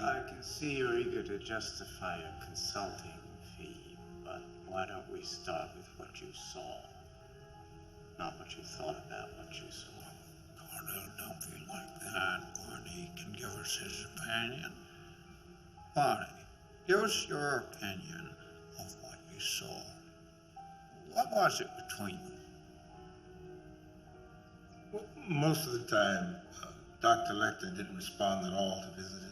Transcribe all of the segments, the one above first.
I can see you're eager to justify a consulting fee, but why don't we start with what you saw? Not what you thought about what you saw. Cornell, don't be like that. Barney can give us his opinion. Barney, give us your opinion of what you saw. What was it between them? Well, most of the time, Dr. Lecter didn't respond at all to visitors.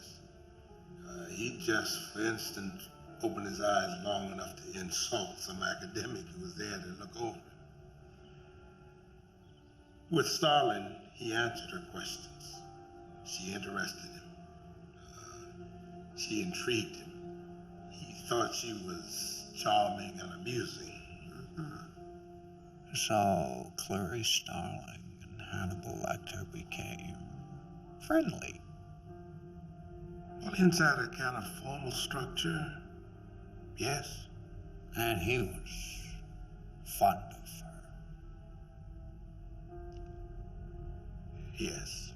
He just, for instance, opened his eyes long enough to insult some academic who was there to look over him. With Starlin, he answered her questions. She interested him. She intrigued him. He thought she was charming and amusing. So Clarice Starling and Hannibal Lecter became friendly. Well, inside a kind of formal structure, yes. And he was fond of her. Yes.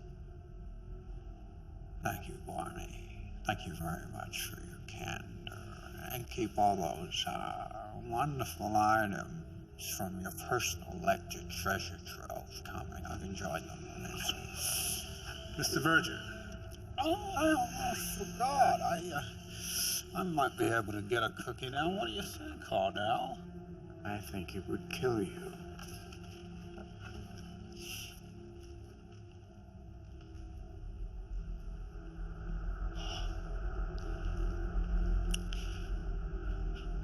Thank you, Barney. Thank you very much for your candor. And keep all those wonderful items from your personal Lecter treasure trove coming. I've enjoyed them. Mr. Verger. Oh, I almost forgot. I might be able to get a cookie now. What do you think, Cardell? I think it would kill you.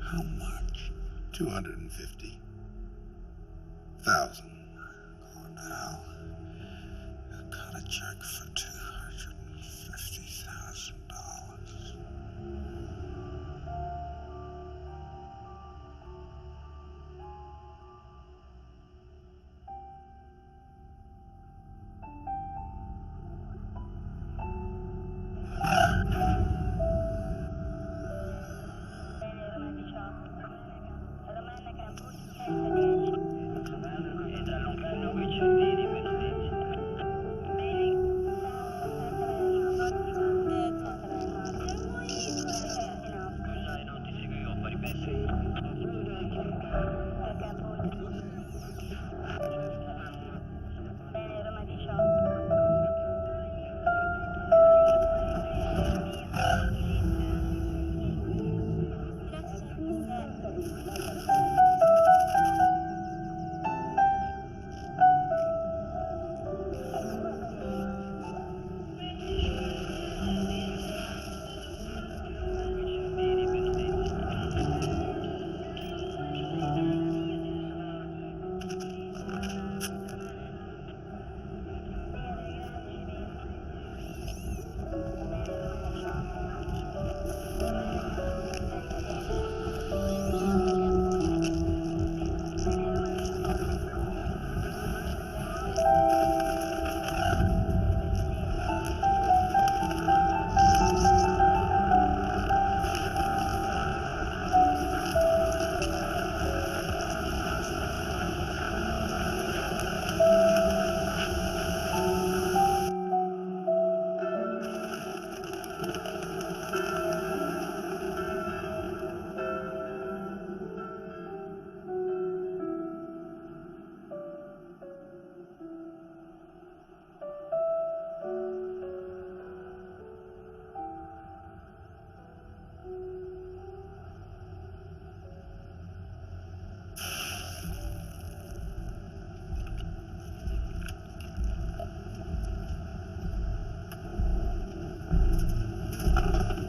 How much? 250,000. Cornell, I got a check for $250,000.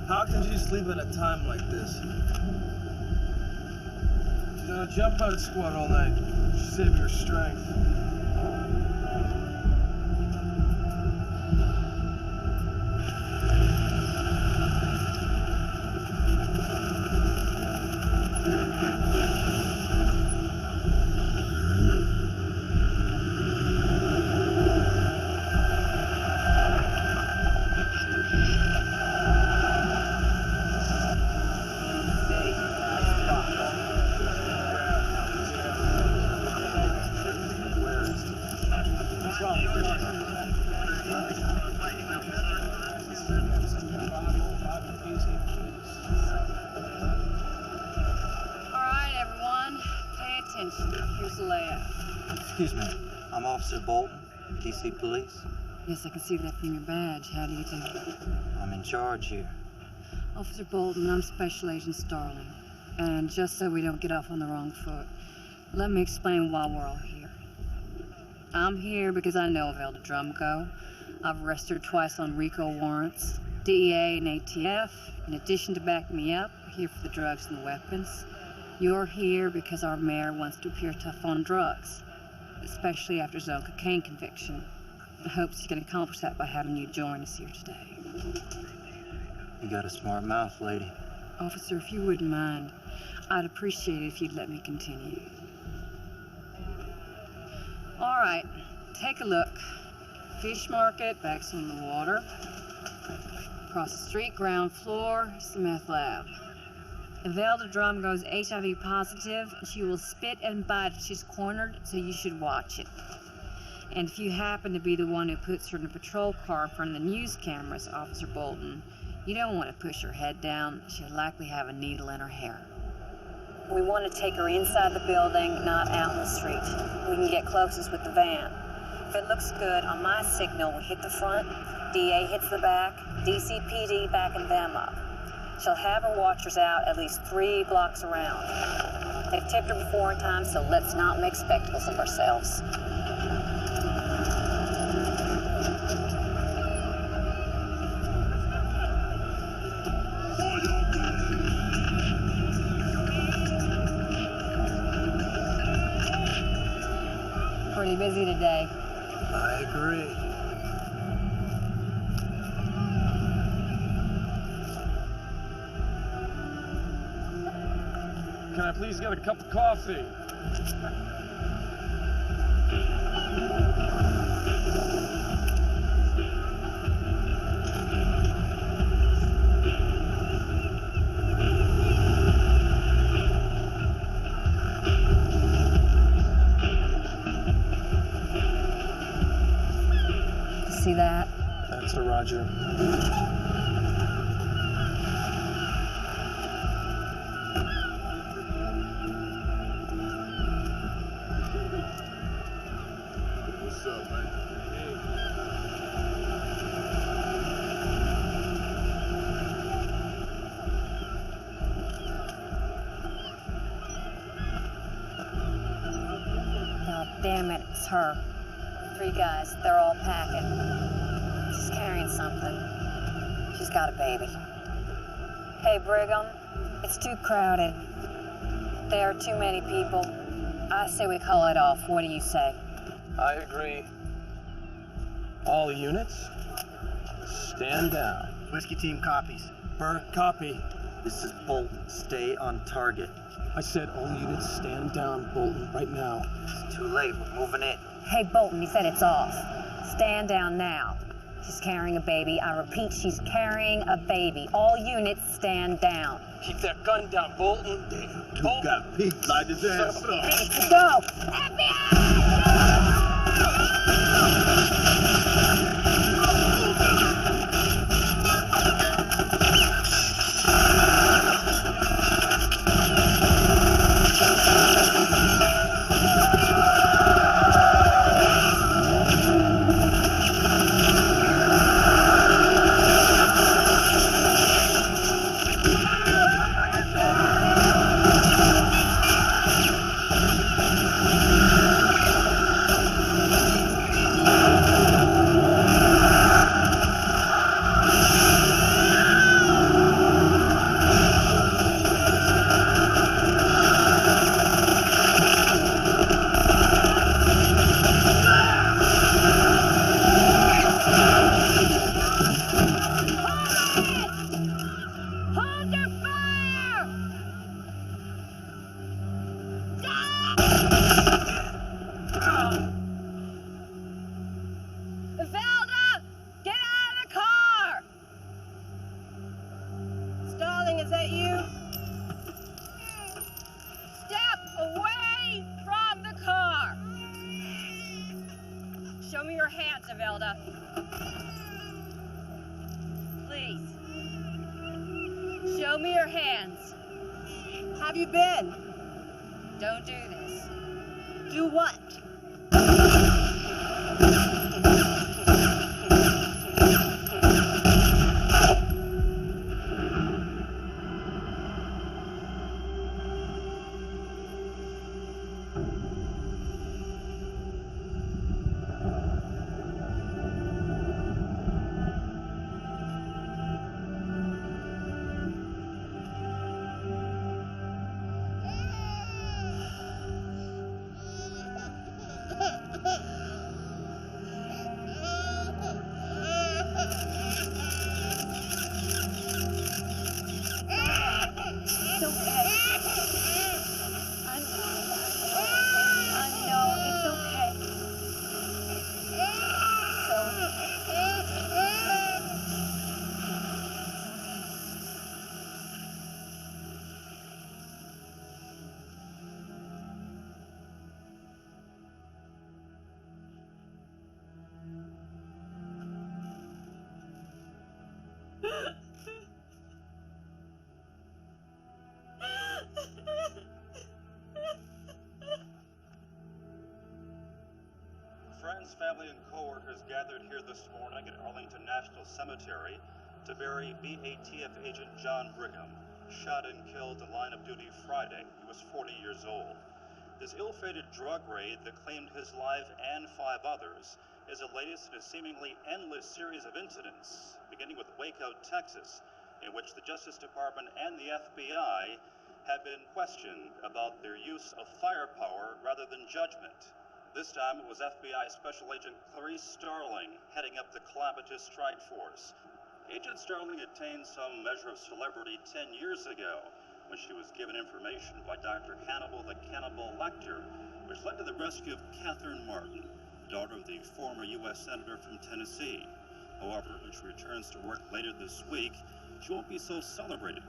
How can she sleep at a time like this? She's on a jump out squad all night. She saved her strength. Excuse me. I'm Officer Bolton, DC Police. Yes, I can see that from your badge. How do you do? I'm in charge here. Officer Bolton, I'm Special Agent Starling. And just so we don't get off on the wrong foot, let me explain why we're all here. I'm here because I know of Elder Drumco. I've arrested her twice on RICO warrants. DEA and ATF, in addition to backing me up, are here for the drugs and the weapons. You're here because our mayor wants to appear tough on drugs, especially after his own cocaine conviction. I hope he can accomplish that by having you join us here today. You got a smart mouth, lady. Officer, if you wouldn't mind, I'd appreciate it if you'd let me continue. All right, take a look. Fish market, backs on the water. Across the street, ground floor, is the meth lab. If Elder Drum goes HIV positive, she will spit and bite if she's cornered, so you should watch it. And if you happen to be the one who puts her in a patrol car in front of the news cameras, Officer Bolton, you don't want to push her head down. She'll likely have a needle in her hair. We want to take her inside the building, not out in the street. We can get closest with the van. If it looks good, on my signal, we hit the front, DA hits the back, DCPD backing them up. She'll have her watchers out at least 3 blocks around. They've tipped her before in time, so let's not make spectacles of ourselves. Pretty busy today. I agree. Can I please get a cup of coffee? See that? That's a Roger. What's up, man? Oh, damn it, it's her. 3 guys, they're all packing. She's carrying something. She's got a baby. Hey, Brigham, it's too crowded. There are too many people. I say we call it off. What do you say? I agree. All units, stand down. Whiskey team copies. Burke, copy. This is Bolton. Stay on target. I said all units stand down, Bolton, right now. It's too late. We're moving in. Hey, Bolton, he said it's off. Stand down now. She's carrying a baby. I repeat, she's carrying a baby. All units stand down. Keep that gun down, Bolton. You Bolton. got Pete light his ass up. Ready to go. Is that you? Step away from the car. Show me your hands, Evelda. Please. Show me your hands. Have you been? Don't do this. Do what? friends, family, and co-workers gathered here this morning at Arlington National Cemetery to bury BATF agent John Brigham, shot and killed in line of duty Friday. He was 40 years old. This ill-fated drug raid that claimed his life and 5 others is the latest in a seemingly endless series of incidents, beginning with Waco, Texas, in which the Justice Department and the FBI have been questioned about their use of firepower rather than judgment. This time it was FBI Special Agent Clarice Starling heading up the calamitous strike force. Agent Starling attained some measure of celebrity 10 years ago when she was given information by Dr. Hannibal the Cannibal Lecter, which led to the rescue of Catherine Martin, daughter of the former U.S. Senator from Tennessee. However, when she returns to work later this week, she won't be so celebrated.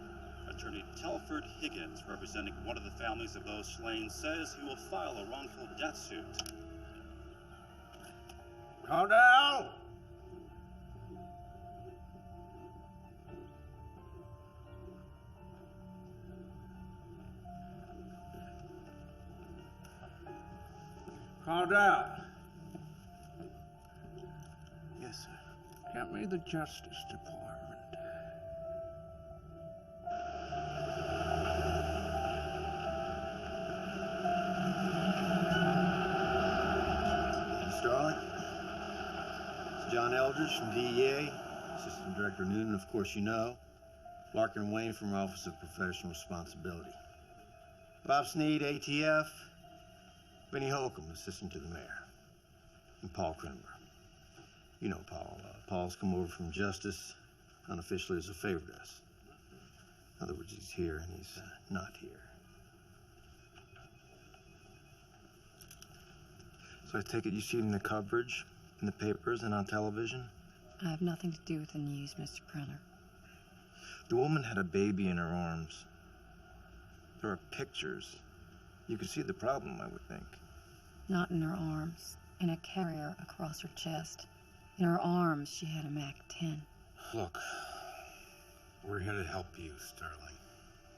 Attorney Telford Higgins, representing one of the families of those slain, says he will file a wrongful death suit. Calm down! Calm down. Yes, sir. Get me the Justice Department. Starling. It's John Eldridge from DEA. Assistant Director Noonan, of course you know. Larkin and Wayne from Office of Professional Responsibility. Bob Sneed, ATF. Benny Holcomb, Assistant to the Mayor. And Paul Krenber. You know Paul. Paul's come over from Justice, unofficially as a favor to us. In other words, he's here and he's not here. So I take it you've seen the coverage in the papers and on television? I have nothing to do with the news, Mr. Prenner. The woman had a baby in her arms. There are pictures. You could see the problem, I would think. Not in her arms, in a carrier across her chest. In her arms, she had a MAC-10. Look, we're here to help you, Starling.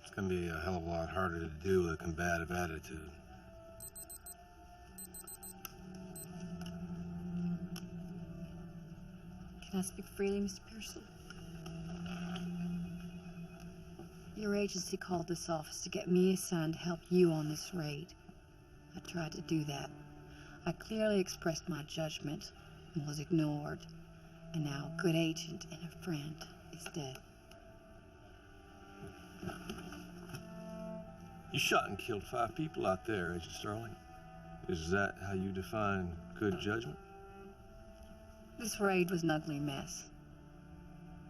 It's gonna be a hell of a lot harder to do with a combative attitude. Can I speak freely, Mr. Pearson? Your agency called this office to get me assigned to help you on this raid. I tried to do that. I clearly expressed my judgment and was ignored. And now a good agent and a friend is dead. You shot and killed 5 people out there, Agent Starling. Is that how you define good judgment? This raid was an ugly mess.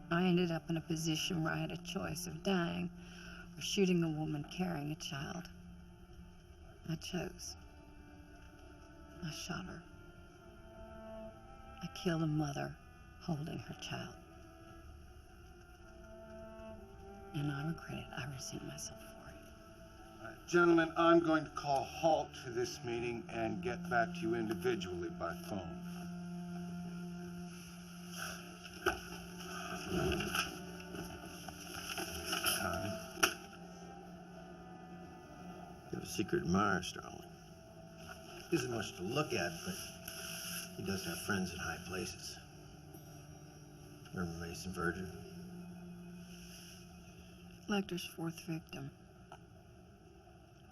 I ended up in a position where I had a choice of dying or shooting a woman carrying a child. I chose. I shot her. I killed a mother holding her child. And I regret it. I resent myself for it. Gentlemen, I'm going to call a halt to this meeting and get back to you individually by phone. Time. You have a secret admirer, Starling. He isn't much to look at, but he does have friends in high places. Remember Mason Verger? Lecter's 4th victim.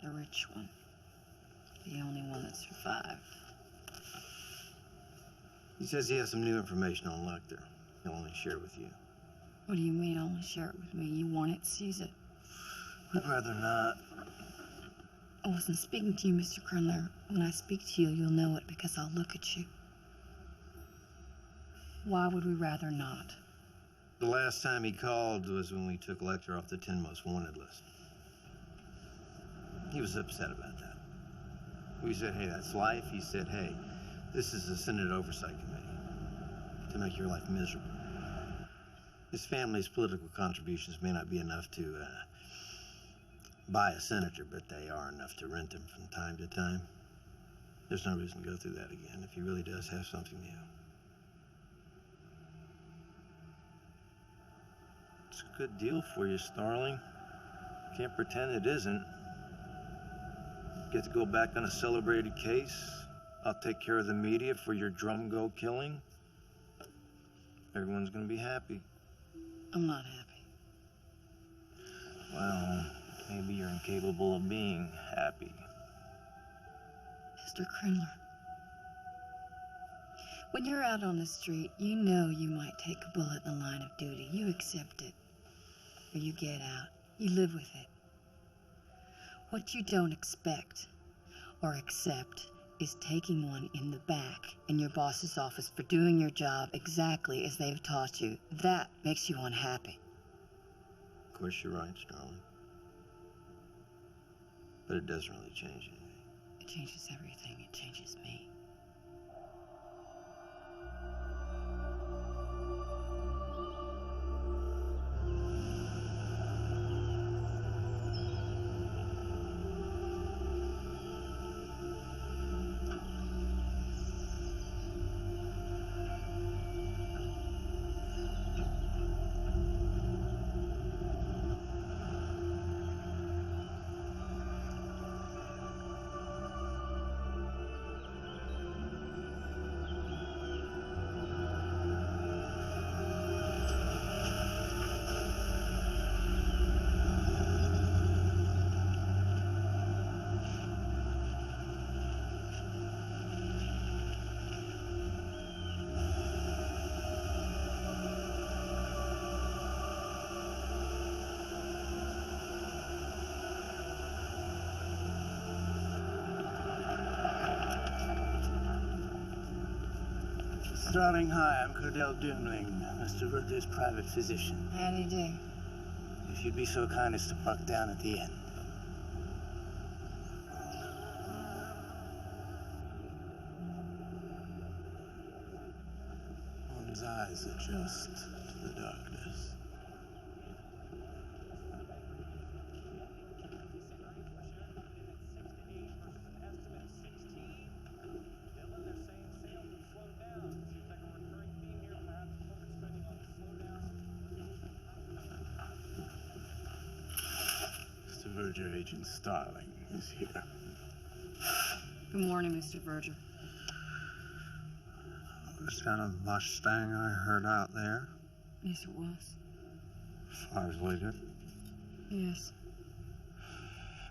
The rich one. The only one that survived. He says he has some new information on Lecter. He'll only share it with you. What do you mean only share it with me? You want it, seize it. I'd rather not. I wasn't speaking to you, Mr. Krenler. When I speak to you, you'll know it because I'll look at you. Why would we rather not? The last time he called was when we took Lecter off the 10 most wanted list. He was upset about that. We said, hey, that's life. He said, hey, this is a Senate Oversight Committee to make your life miserable. His family's political contributions may not be enough to buy a senator, but they are enough to rent him from time to time. There's no reason to go through that again if he really does have something new. It's a good deal for you, Starling. Can't pretend it isn't. Get to go back on a celebrated case, I'll take care of the media for your drum go killing. Everyone's gonna be happy. I'm not happy. Well, maybe you're incapable of being happy. Mr. Krindler, when you're out on the street, you know you might take a bullet in the line of duty. You accept it. Or you get out. You live with it. What you don't expect or accept is taking one in the back in your boss's office for doing your job exactly as they've taught you. That makes you unhappy. Of course, you're right, Starling. But it doesn't really change anything. It changes everything. It changes me. Starling, hi, I'm Cordell Doomling, Mr. Verger's private physician. How do you do? If you'd be so kind as to park down at the end. One's eyes adjust to the darkness. Verger Agent Starling is here. Good morning, Mr. Verger. Was that a Mustang I heard out there? Yes, it was. Fires later. Yes.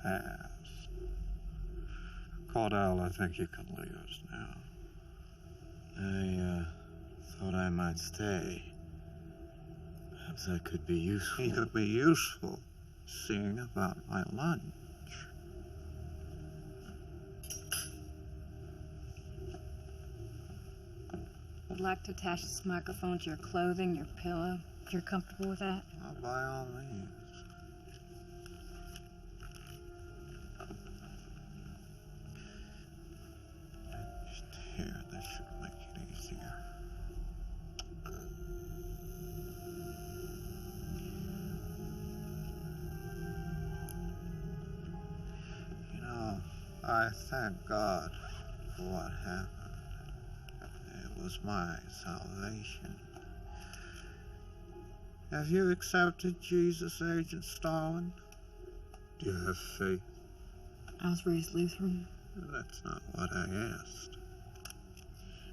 Fast. Cordell, I think you can leave us now. I thought I might stay. Perhaps I could be useful. He could be useful. Seeing about my lunch. I'd like to attach this microphone to your clothing, your pillow, if you're comfortable with that. Well, by all means. Just here, this should make it easier. You know, I thank God for what happened. It was my salvation. Have you accepted Jesus, Agent Starling? Do you have faith? I was raised Lutheran. That's not what I asked.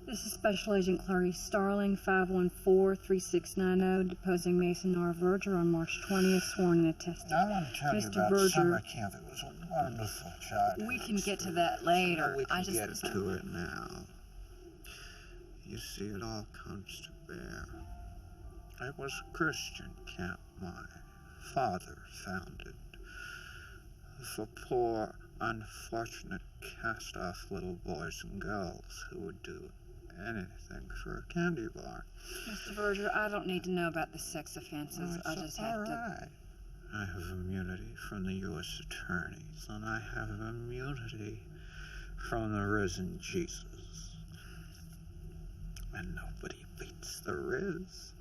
This is Special Agent Clarice Starling, 514-3690, deposing Mason R. Verger on March 20th, sworn and attested. I want to tell you Mr. about Verger, summer camp. It was a wonderful childhood. we can get to that later. We can I just get to it now. You see, it all comes to bear. It was a Christian camp my father founded for poor, unfortunate, cast-off little boys and girls who would do anything for a candy bar. Mr. Verger, I don't need to know about the sex offenses. I just have to. Right. I have immunity from the U.S. attorneys, and I have immunity from the risen Jesus. And nobody beats the Riz.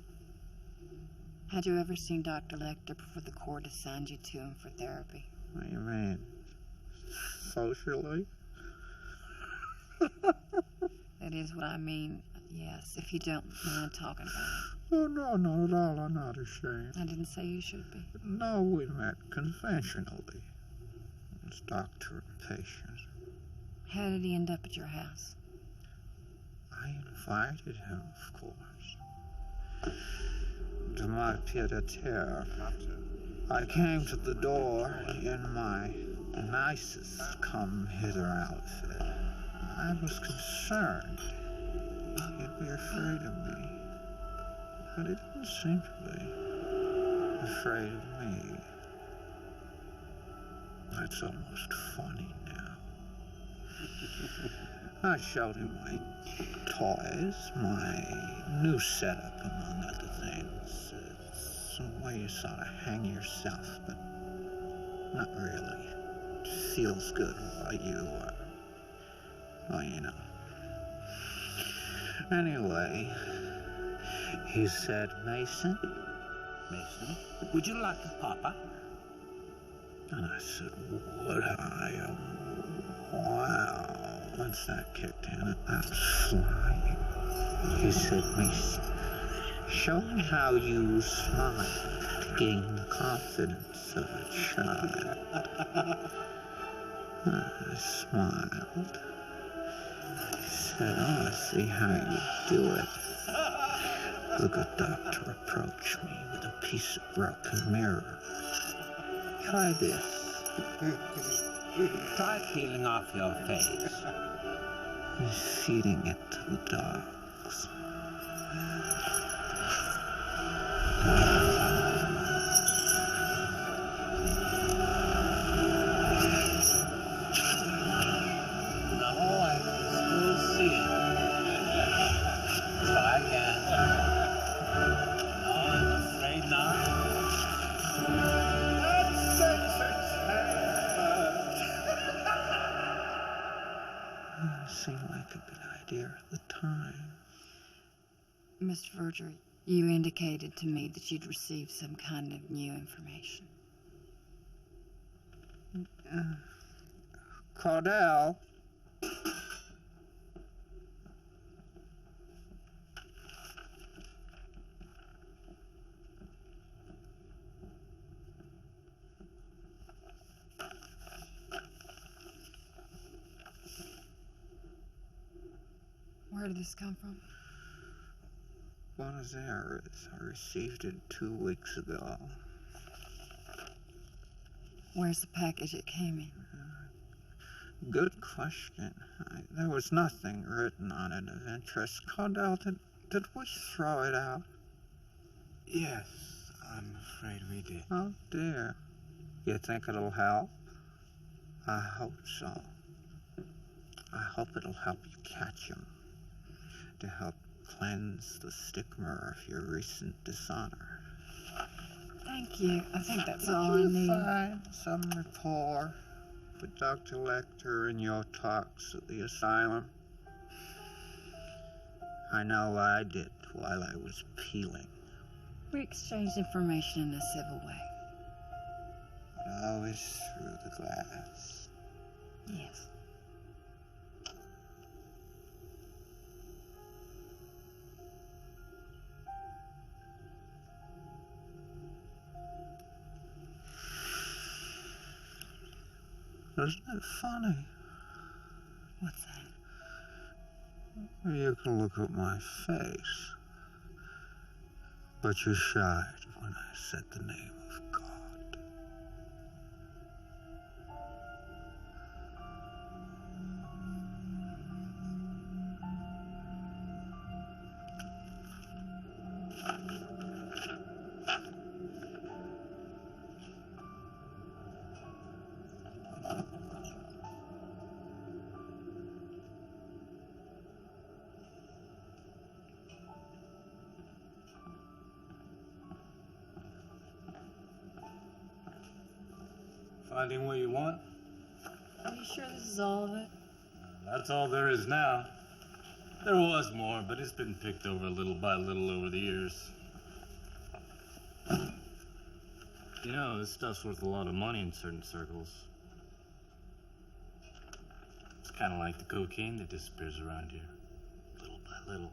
Had you ever seen Dr. Lecter before the court assigned you to him for therapy? What do you mean? Socially? That is what I mean. Yes, if you don't mind talking about it. Oh, no, not at all. I'm not ashamed. I didn't say you should be. No, we met conventionally as doctor and patient. How did he end up at your house? I invited him, of course, to my pied-à-terre. I came to the door in my nicest come-hither outfit. I was concerned he'd be afraid of me, but he didn't seem to be afraid of me. It's almost funny now. I showed him my toys, my new setup, among other things. It's a way you sort of hang yourself, but not really. It feels good while well, you know. Anyway, he said, Mason, Would you like a papa? and I said, would I? Wow. Once that kicked in, I was flying. He said, Mason, show me how you smile to gain the confidence of a child. I smiled. He said, oh, I see how you do it. The good doctor approached me with a piece of broken mirror. Try this. Try peeling off your face. He's feeding it to the dogs. No, I can still see it. Try again. No, I'm afraid not. It seemed like a good idea at the time. Mr. Verger, you indicated to me that you'd received some kind of new information. Cordell. Where did this come from? Buenos Aires. I received it 2 weeks ago. Where's the package it came in? Good question. There was nothing written on it of interest. Cordell, did we throw it out? Yes, I'm afraid we did. Oh, dear. You think it'll help? I hope so. I hope it'll help you catch him. To help cleanse the stigma of your recent dishonor. Thank you. I think that's all I Did you need. find some rapport with Dr. Lecter in your talks at the asylum? I know I did while I was peeling. We exchanged information in a civil way. But always through the glass. Yes. Isn't it funny? What's that? You can look at my face, but you shied when I said the name of God. Finding what you want? Are you sure this is all of it? That's all there is now. There was more, but it's been picked over little by little over the years. You know, this stuff's worth a lot of money in certain circles. It's kind of like the cocaine that disappears around here, little by little.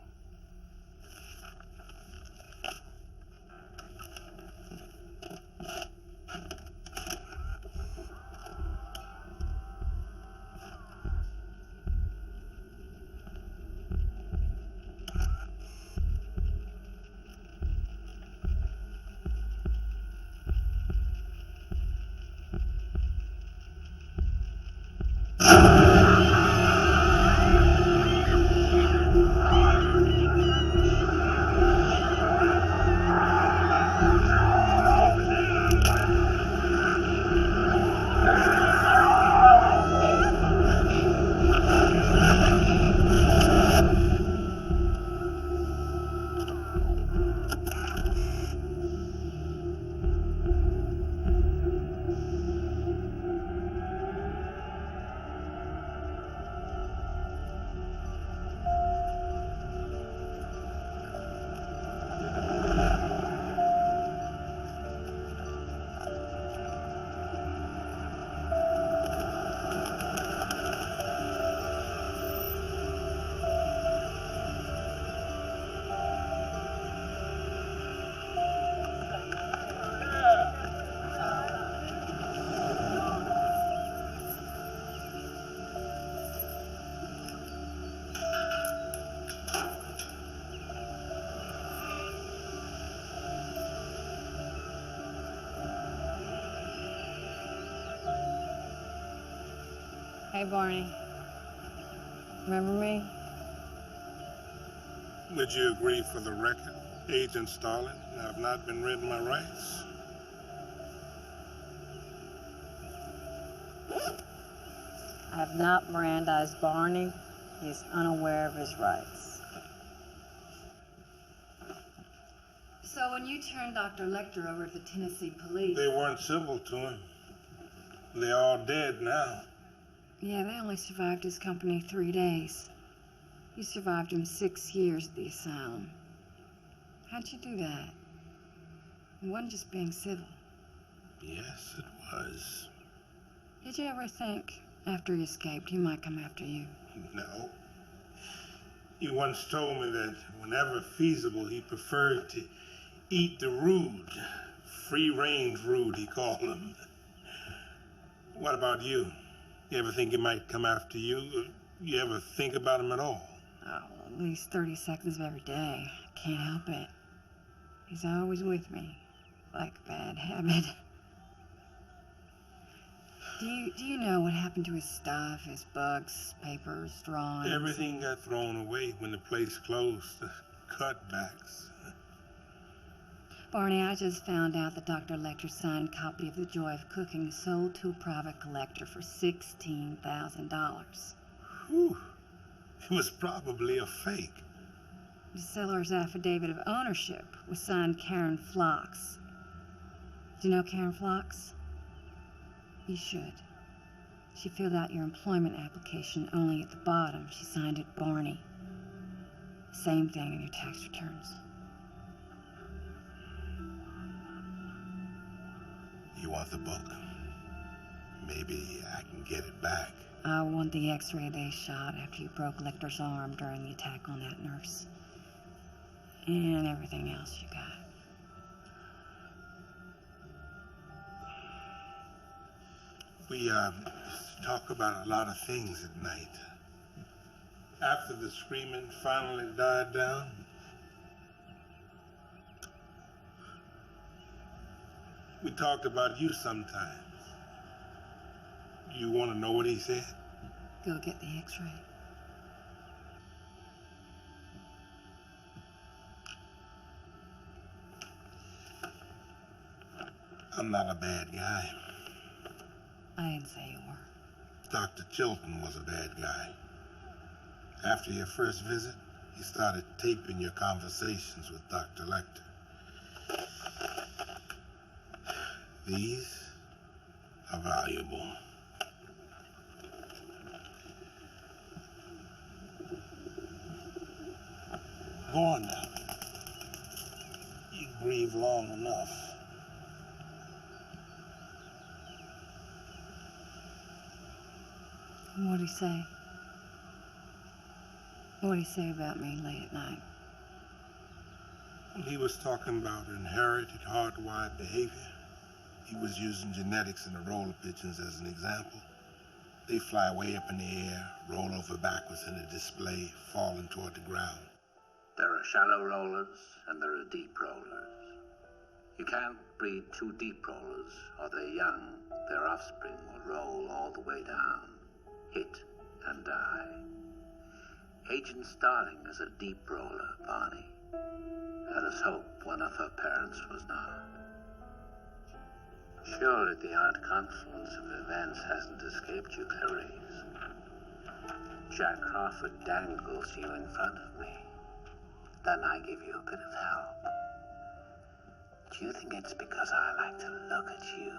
Hey, Barney. Remember me? Would you agree for the record, Agent Starling, I have not been read my rights? I have not Mirandized Barney. He is unaware of his rights. So when you turned Dr. Lecter over to the Tennessee police... They weren't civil to him. They're all dead now. Yeah, they only survived his company 3 days. You survived him 6 years at the asylum. How'd you do that? It wasn't just being civil. Yes, it was. Did you ever think, after he escaped, he might come after you? No. He once told me that whenever feasible, he preferred to eat the rude. Free-range rude, he called them. What about you? You ever think he might come after you? You ever think about him at all? Oh, at least 30 seconds of every day. I can't help it. He's always with me, like a bad habit. Do you know what happened to his stuff, his books, papers, drawings? Everything got thrown away when the place closed. The cutbacks. Barney, I just found out that Dr. Lecter's signed copy of The Joy of Cooking sold to a private collector for $16,000. Whew. It was probably a fake. The seller's affidavit of ownership was signed Karen Phlox. Do you know Karen Phlox? You should. She filled out your employment application only at the bottom. She signed it Barney. Same thing in your tax returns. You want the book? Maybe I can get it back. I want the x-ray they shot after you broke Lecter's arm during the attack on that nurse. And everything else you got. We talk about a lot of things at night. After the screaming finally died down, we talked about you sometimes. You want to know what he said? Go get the x-ray. I'm not a bad guy. I didn't say you were. Dr. Chilton was a bad guy. After your first visit, he started taping your conversations with Dr. Lecter. These are valuable. Go on now. You grieve long enough. What'd he say? What'd he say about me late at night? He was talking about inherited hardwired behavior. He was using genetics in the roller pigeons as an example. They fly way up in the air, roll over backwards in the display, falling toward the ground. There are shallow rollers and there are deep rollers. You can't breed two deep rollers or their young, their offspring will roll all the way down, hit and die. Agent Starling is a deep roller, Barney. Let us hope one of her parents was not. Surely the odd confluence of events hasn't escaped you, Clarice. Jack Crawford dangles you in front of me. Then I give you a bit of help. Do you think it's because I like to look at you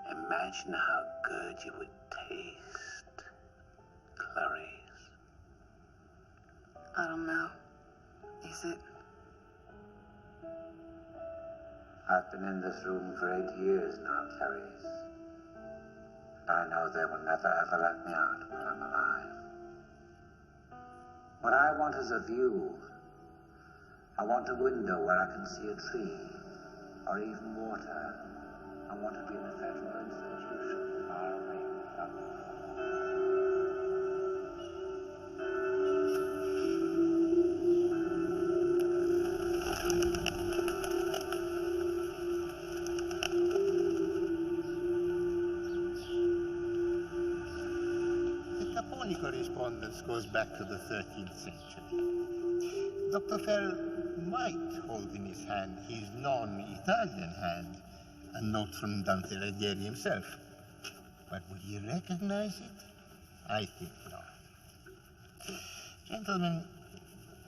and imagine how good you would taste, Clarice? I don't know. Is it? I've been in this room for 8 years now, Clarice. And I know they will never ever let me out while I'm alive. What I want is a view. I want a window where I can see a tree, or even water. I want to be in a federal institution far away from you. Capone correspondence goes back to the 13th century. Dr. Fell might hold in his hand his non-Italian hand, a note from Dante Alighieri himself. But would he recognize it? I think not. Gentlemen,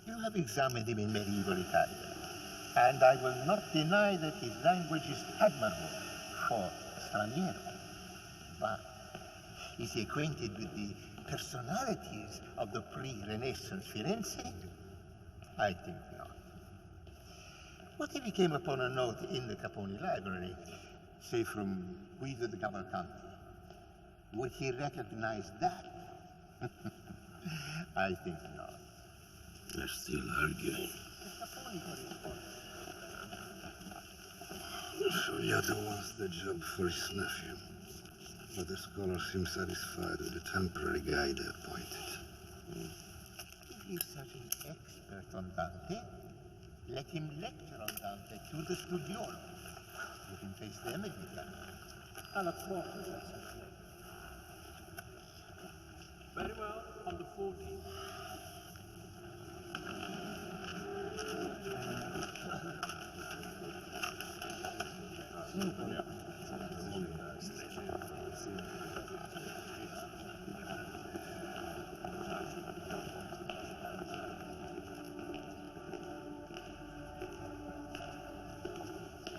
you have examined him in medieval Italia, and I will not deny that his language is admirable for straniero. But is he acquainted with the personalities of the pre-Renaissance Firenze? I think not. What if he came upon a note in the Capone library, say from Guido de Cavalcanti? Would he recognize that? I think not. They're still arguing. Sogliato wants the job for his nephew, but the scholar seems satisfied with the temporary guide they appointed. If he's such an expert on Dante, let him lecture on Dante to the Studiolo. Let him face them again. I look forward to that. Very well, on the 14th.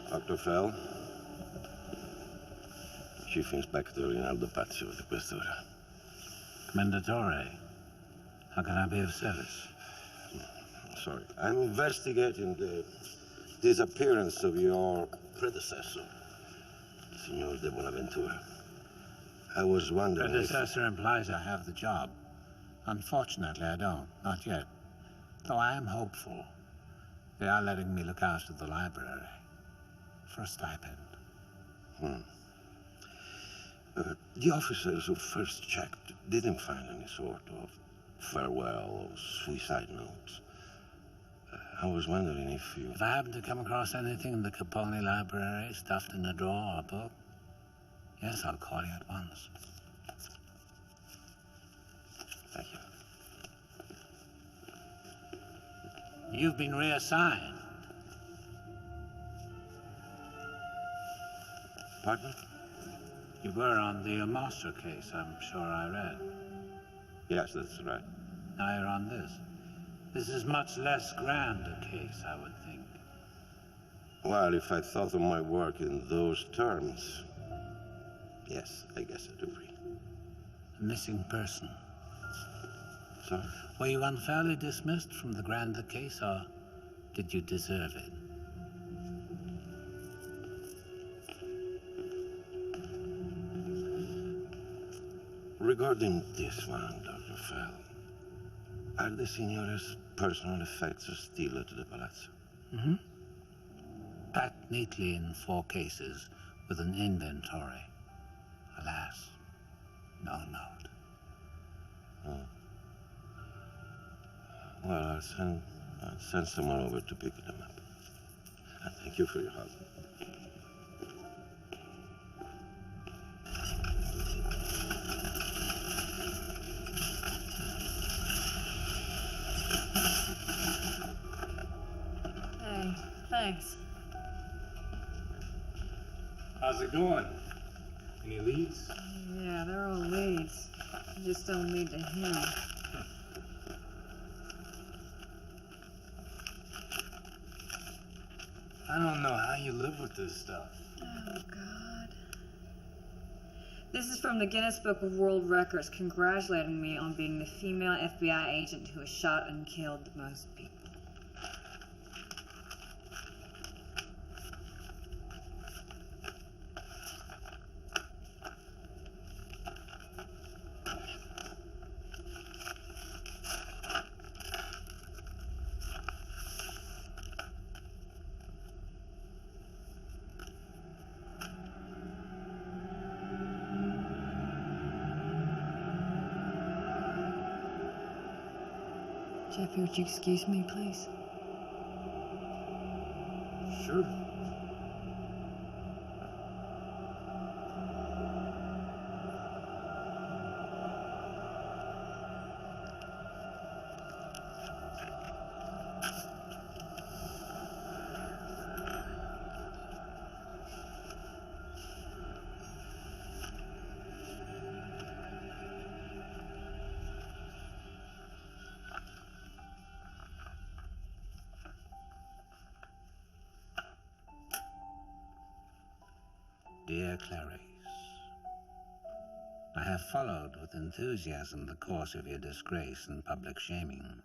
Dr. Fell, Chief Inspector Rinaldo Pazio di Questura. Commendatore, how can I be of service? Sorry, I'm investigating the disappearance of your predecessor, Signor de Bonaventura. I was wondering Predecessor implies I have the job. Unfortunately, I don't. Not yet. Though I am hopeful. They are letting me look after the library. For a stipend. The officers who first checked didn't find any sort of farewell or suicide notes. I was wondering if you... If I happen to come across anything in the Capone library, stuffed in a drawer or a book, yes, I'll call you at once. Thank you. You've been reassigned. Pardon? You were on the Master case, I'm sure I read. Yes, that's right. Now you're on this. This is much less grand a case, I would think. Well, if I thought of my work in those terms, yes, I guess I'd agree. A missing person. Sorry? Were you unfairly dismissed from the grander case, or did you deserve it? Regarding this one, Dr. Fell, are the Signore's personal effects still at the Palazzo? Mm-hmm. Packed neatly in 4 cases with an inventory. Alas, no note. Oh. Well, I'll send someone over to pick them up. And thank you for your help. Hey, thanks. How's it going? Any leads? Yeah, they're all leads. You just don't lead to him. I don't know how you live with this stuff. Oh, God. This is from the Guinness Book of World Records congratulating me on being the female FBI agent who has shot and killed the most people. Jeffy, would you excuse me, please? Sure. Dear Clarice, I have followed with enthusiasm the course of your disgrace and public shaming.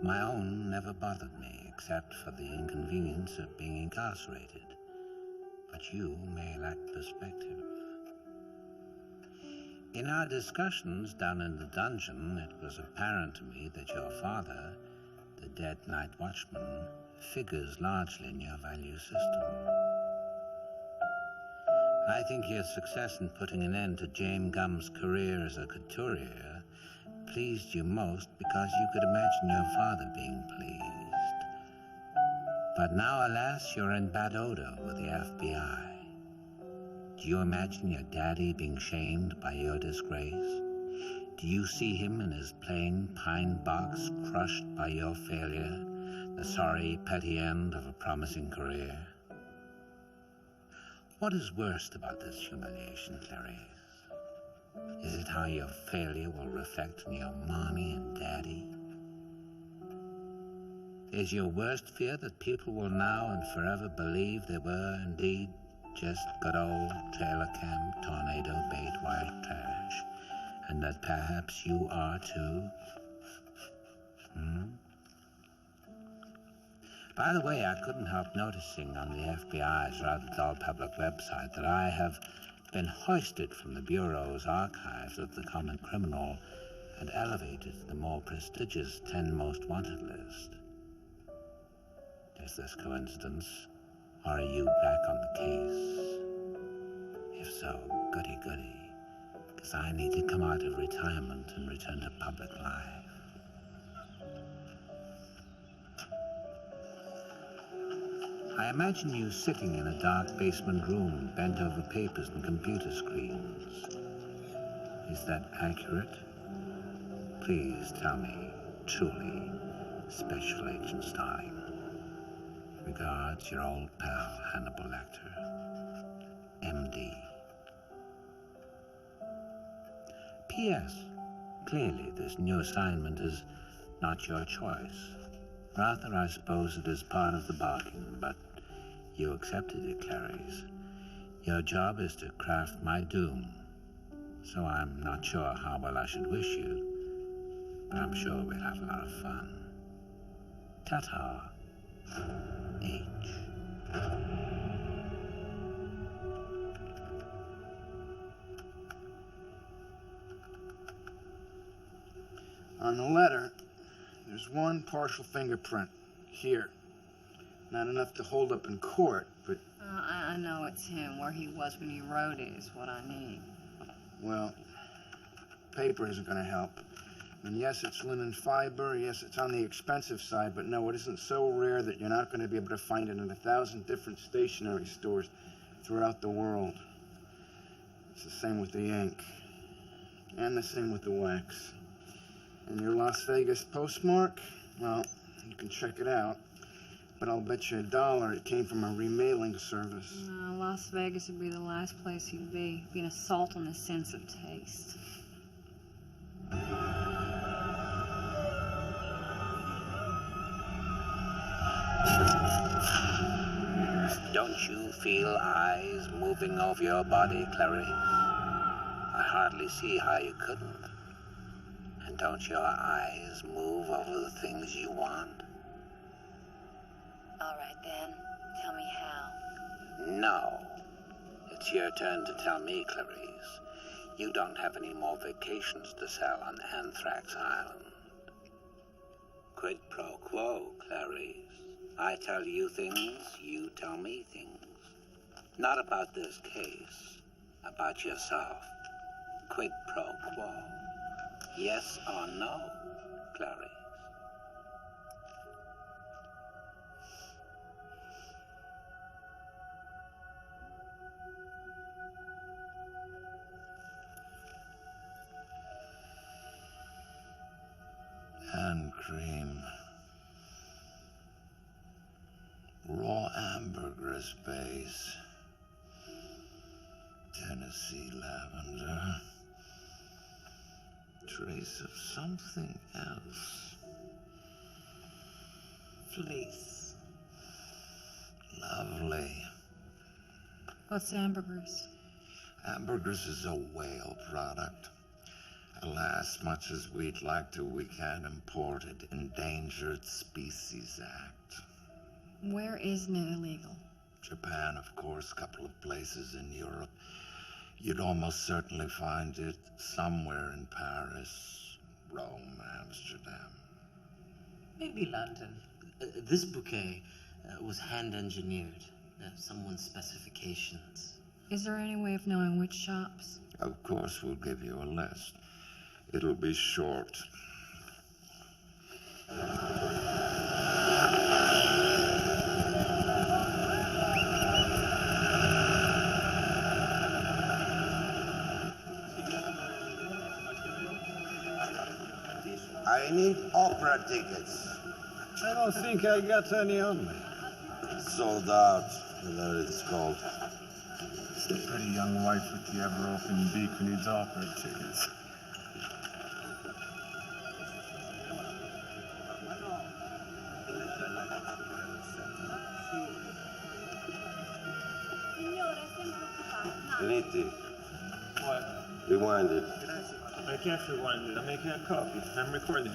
My own never bothered me except for the inconvenience of being incarcerated. But you may lack perspective. In our discussions down in the dungeon, it was apparent to me that your father, the dead night watchman, figures largely in your value system. I think your success in putting an end to James Gumb's career as a couturier pleased you most because you could imagine your father being pleased. But now, alas, you're in bad odor with the FBI. Do you imagine your daddy being shamed by your disgrace? Do you see him in his plain pine box crushed by your failure, the sorry, petty end of a promising career? What is worst about this humiliation, Clarice? Is it how your failure will reflect on your mommy and daddy? Is your worst fear that people will now and forever believe they were indeed just good old trailer camp, tornado bait white trash, and that perhaps you are too? By the way, I couldn't help noticing on the FBI's rather dull public website that I have been hoisted from the Bureau's archives of the common criminal and elevated to the more prestigious 10 most wanted list. Is this coincidence, or are you back on the case? If so, goody goody, because I need to come out of retirement and return to public life. I imagine you sitting in a dark basement room, bent over papers and computer screens. Is that accurate? Please tell me, truly, Special Agent Starling. Regards, your old pal, Hannibal Lecter, MD. P.S. Clearly, this new assignment is not your choice. Rather, I suppose it is part of the bargain, but you accepted it, Clarice. Your job is to craft my doom, so I'm not sure how well I should wish you, but I'm sure we'll have a lot of fun. Ta-ta. H. On the letter, there's one partial fingerprint here. Not enough to hold up in court, but... I know it's him. Where he was when you wrote it is what I need. Well, paper isn't going to help. And yes, it's linen fiber. Yes, it's on the expensive side, but no, it isn't so rare that you're not going to be able to find it in 1,000 different stationery stores throughout the world. It's the same with the ink. And the same with the wax. And your Las Vegas postmark? Well, you can check it out. But I'll bet you $1 it came from a remailing service. No, Las Vegas would be the last place he'd be. It'd be an assault on his sense of taste. Don't you feel eyes moving over your body, Clarice? I hardly see how you couldn't. And don't your eyes move over the things you want? All right, then. Tell me how. No. It's your turn to tell me, Clarice. You don't have any more vacations to sell on Anthrax Island. Quid pro quo, Clarice. I tell you things, you tell me things. Not about this case, about yourself. Quid pro quo. Yes or no, Clarice? Hand cream. Raw ambergris base. Tennessee lavender. Trace of something else. Fleece. Lovely. What's ambergris? Ambergris is a whale product. Alas, much as we'd like to, we can't import it. Endangered Species Act. Where isn't it illegal? Japan, of course, a couple of places in Europe. You'd almost certainly find it somewhere in Paris, Rome, Amsterdam. Maybe London. This bouquet was hand-engineered. Someone's specifications. Is there any way of knowing which shops? Of course, we'll give you a list. It'll be short. I need opera tickets. I don't think I got any on me. Sold out, whatever it's called. It's a pretty young wife with the ever-open beak who needs opera tickets. Finiti. What? Rewind it. I can't rewind it. I'm making a copy. I'm recording.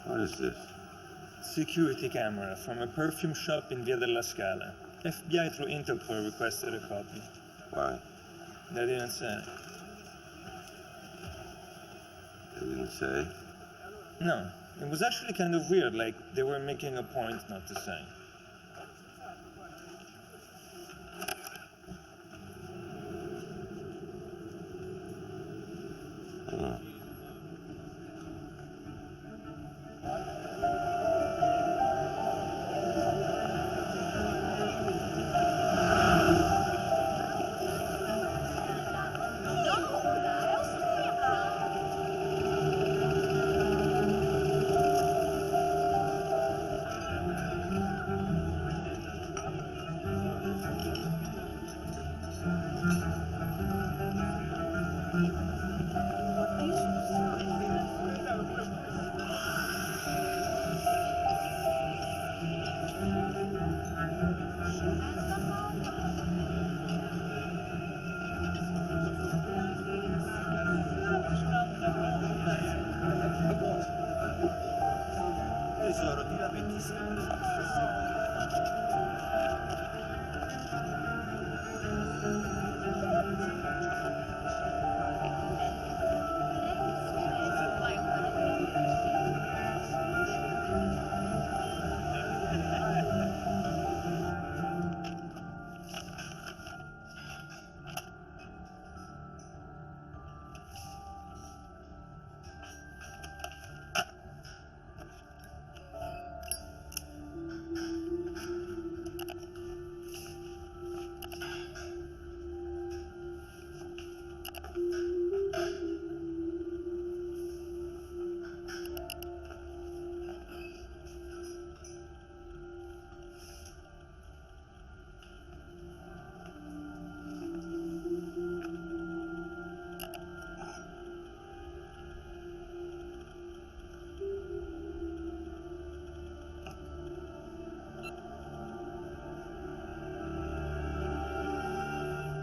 What is this? Security camera from a perfume shop in Via della Scala. FBI through Interpol requested a copy. Why? They didn't say. They didn't say. No. It was actually kind of weird, like they were making a point not to say. Oh.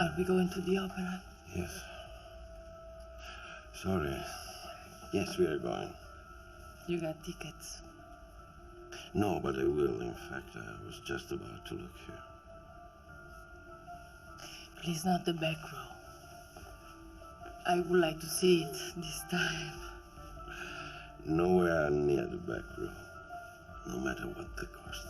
Are we going to the opera? Yes. Sorry. Yes, we are going. You got tickets? No, but I will. In fact, I was just about to look here. Please, not the back row. I would like to see it this time. Nowhere near the back row, no matter what the cost.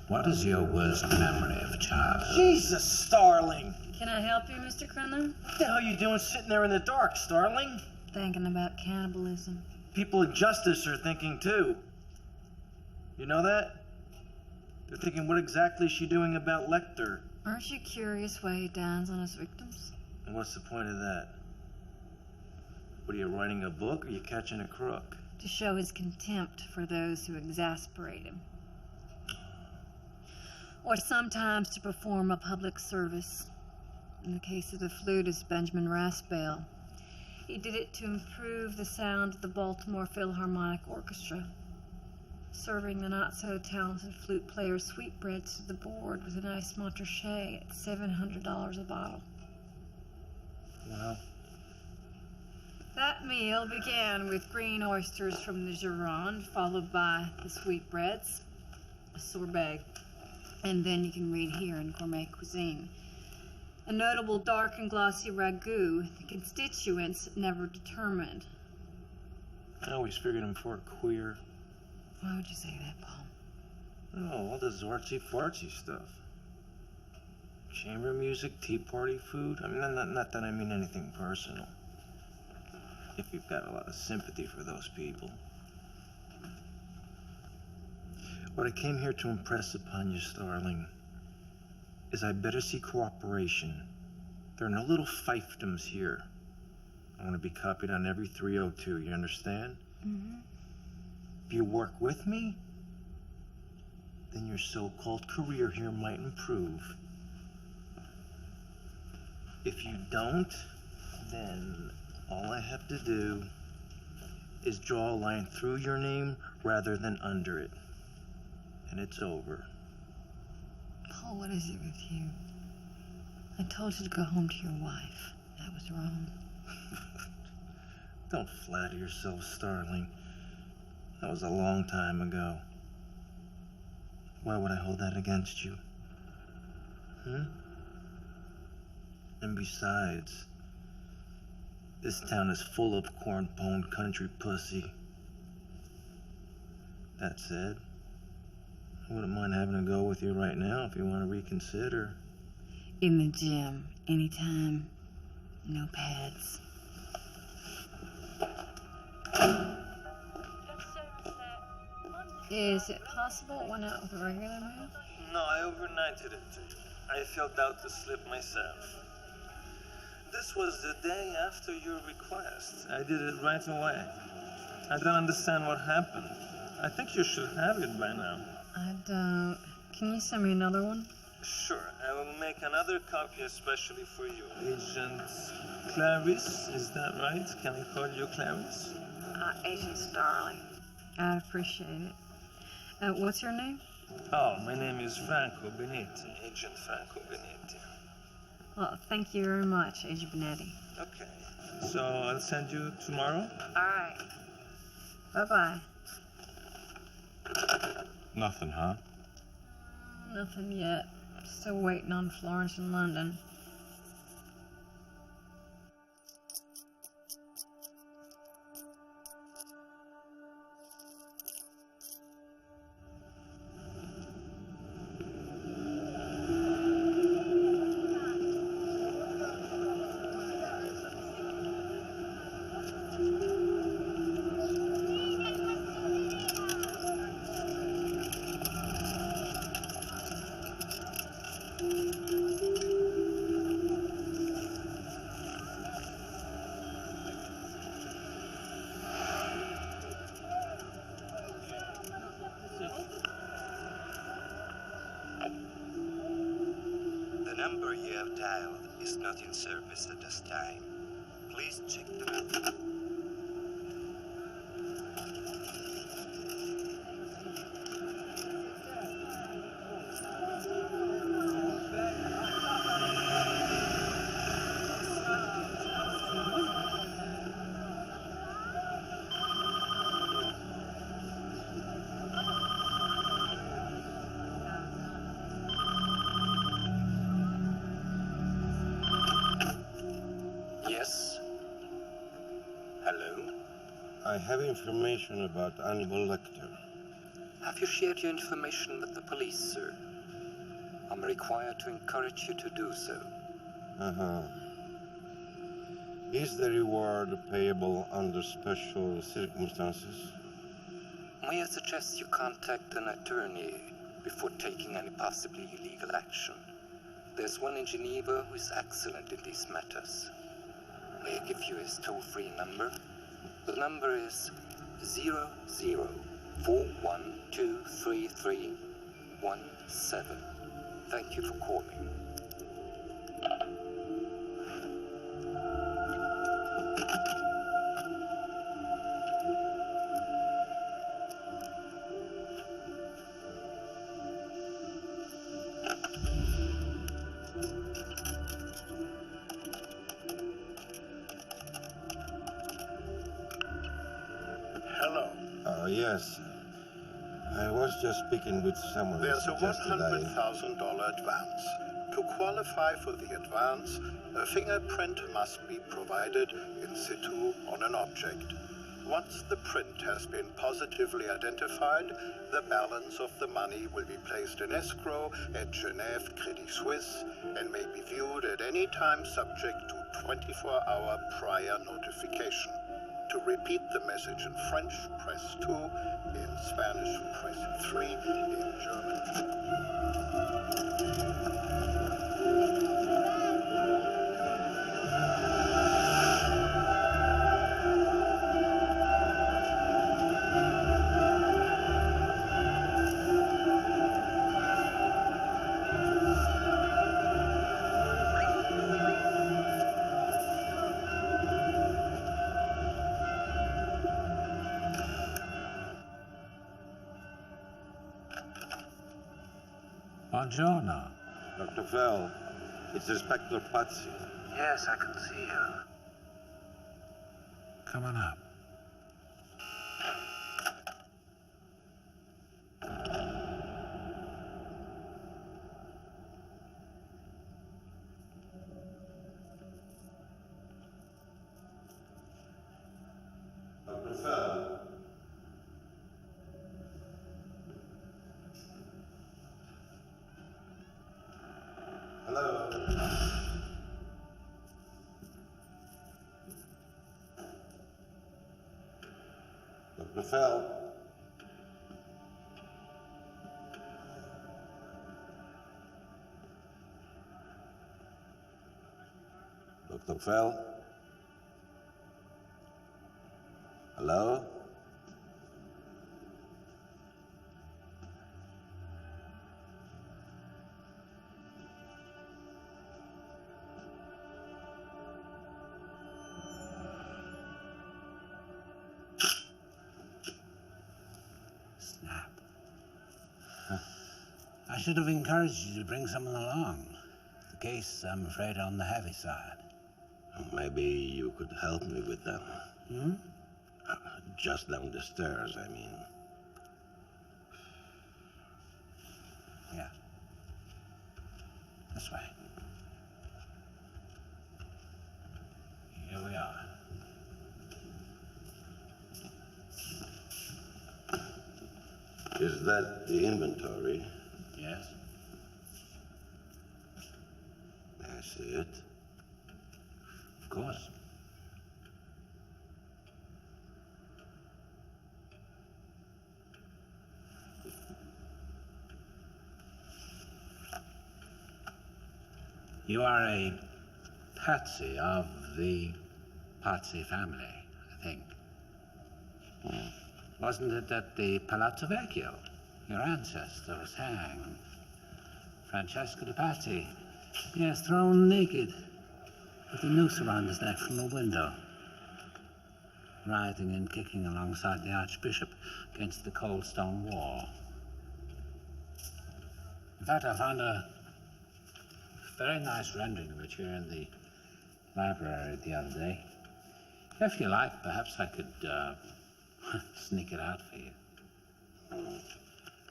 What is your worst memory of childhood? Jesus, Starling! Can I help you, Mr. Crenna? What the hell are you doing sitting there in the dark, Starling? Thinking about cannibalism. People of justice are thinking too. You know that? They're thinking, what exactly is she doing about Lecter? Aren't you curious why he dines on his victims? And what's the point of that? What, are you writing a book or are you catching a crook? To show his contempt for those who exasperate him. Or sometimes to perform a public service. In the case of the flutist Benjamin Raspail, he did it to improve the sound of the Baltimore Philharmonic Orchestra, serving the not-so-talented flute player sweetbreads to the board with a nice Montrachet at $700 a bottle. Well, that meal began with green oysters from the Gironde, followed by the sweetbreads, a sorbet, and then you can read here in Gourmet Cuisine. A notable dark and glossy ragout, the constituents never determined. I always figured him for queer. Why would you say that, Paul? Oh, all the zortsy-fartsy stuff. Chamber music, tea party food. I mean, not that I mean anything personal. If you've got a lot of sympathy for those people. What I came here to impress upon you, Starling, is I better see cooperation. There are no little fiefdoms here. I want to be copied on every 302, you understand? Mm-hmm. If you work with me, then your so-called career here might improve. If you don't, then all I have to do is draw a line through your name rather than under it. And it's over. Paul, what is it with you? I told you to go home to your wife. That was wrong. Don't flatter yourself, Starling. That was a long time ago. Why would I hold that against you? And besides, this town is full of corn-pwned country pussy. That said, I wouldn't mind having a go with you right now if you want to reconsider. In the gym, anytime. No pads. Is it possible it went out with a regular mail? No, I overnighted it. I filled out the slip myself. This was the day after your request. I did it right away. I don't understand what happened. I think you should have it by now. I don't. Can you send me another one? Sure, I will make another copy especially for you. Agent Clarice, is that right? Can I call you Clarice? Agent Starling. I'd appreciate it. What's your name? Oh, my name is Franco Benetti, Agent Franco Benetti. Well, thank you very much, Agent Benetti. Okay, so I'll send you tomorrow? All right. Bye-bye. Nothing, huh? Nothing yet. Still waiting on Florence and London. The number you have dialed is not in service at this time. Please check the... Yes? Hello? I have information about Hannibal Lecter. Have you shared your information with the police, sir? I'm required to encourage you to do so. Uh-huh. Is the reward payable under special circumstances? May I suggest you contact an attorney before taking any possibly illegal action? There's one in Geneva who is excellent in these matters. May I give you his toll-free number? The number is 0041233317. Thank you for calling. Hello. Yes. I was just speaking with someone. There's a suggested $100,000 advance. To qualify for the advance, a fingerprint must be provided in situ on an object. Once the print has been positively identified, the balance of the money will be placed in escrow at Genève Credit Suisse and may be viewed at any time subject to 24-hour prior notification. To repeat the message in French, press 2. In Spanish, press 3. In German. Buongiorno. Dr. Fell, it's Inspector Pazzi. Yes, I can see you. Come on up. Dr. Fell. Hello. Dr. Fell. Dr. Fell. Hello? I should have encouraged you to bring someone along. The case, I'm afraid, on the heavy side. Maybe you could help me with them. Hmm? Just down the stairs, I mean. Yeah. This way. Here we are. Is that the inventory? Yes. May I see it? Of course. You are a Patsy of the Patsy family, I think. Wasn't it at the Palazzo Vecchio? Your ancestor was hanged. Francesco de Pazzi. Yes, thrown naked, with a noose around his neck from a window. Writhing and kicking alongside the Archbishop against the cold stone wall. In fact, I found a very nice rendering of it here in the library the other day. If you like, perhaps I could sneak it out for you.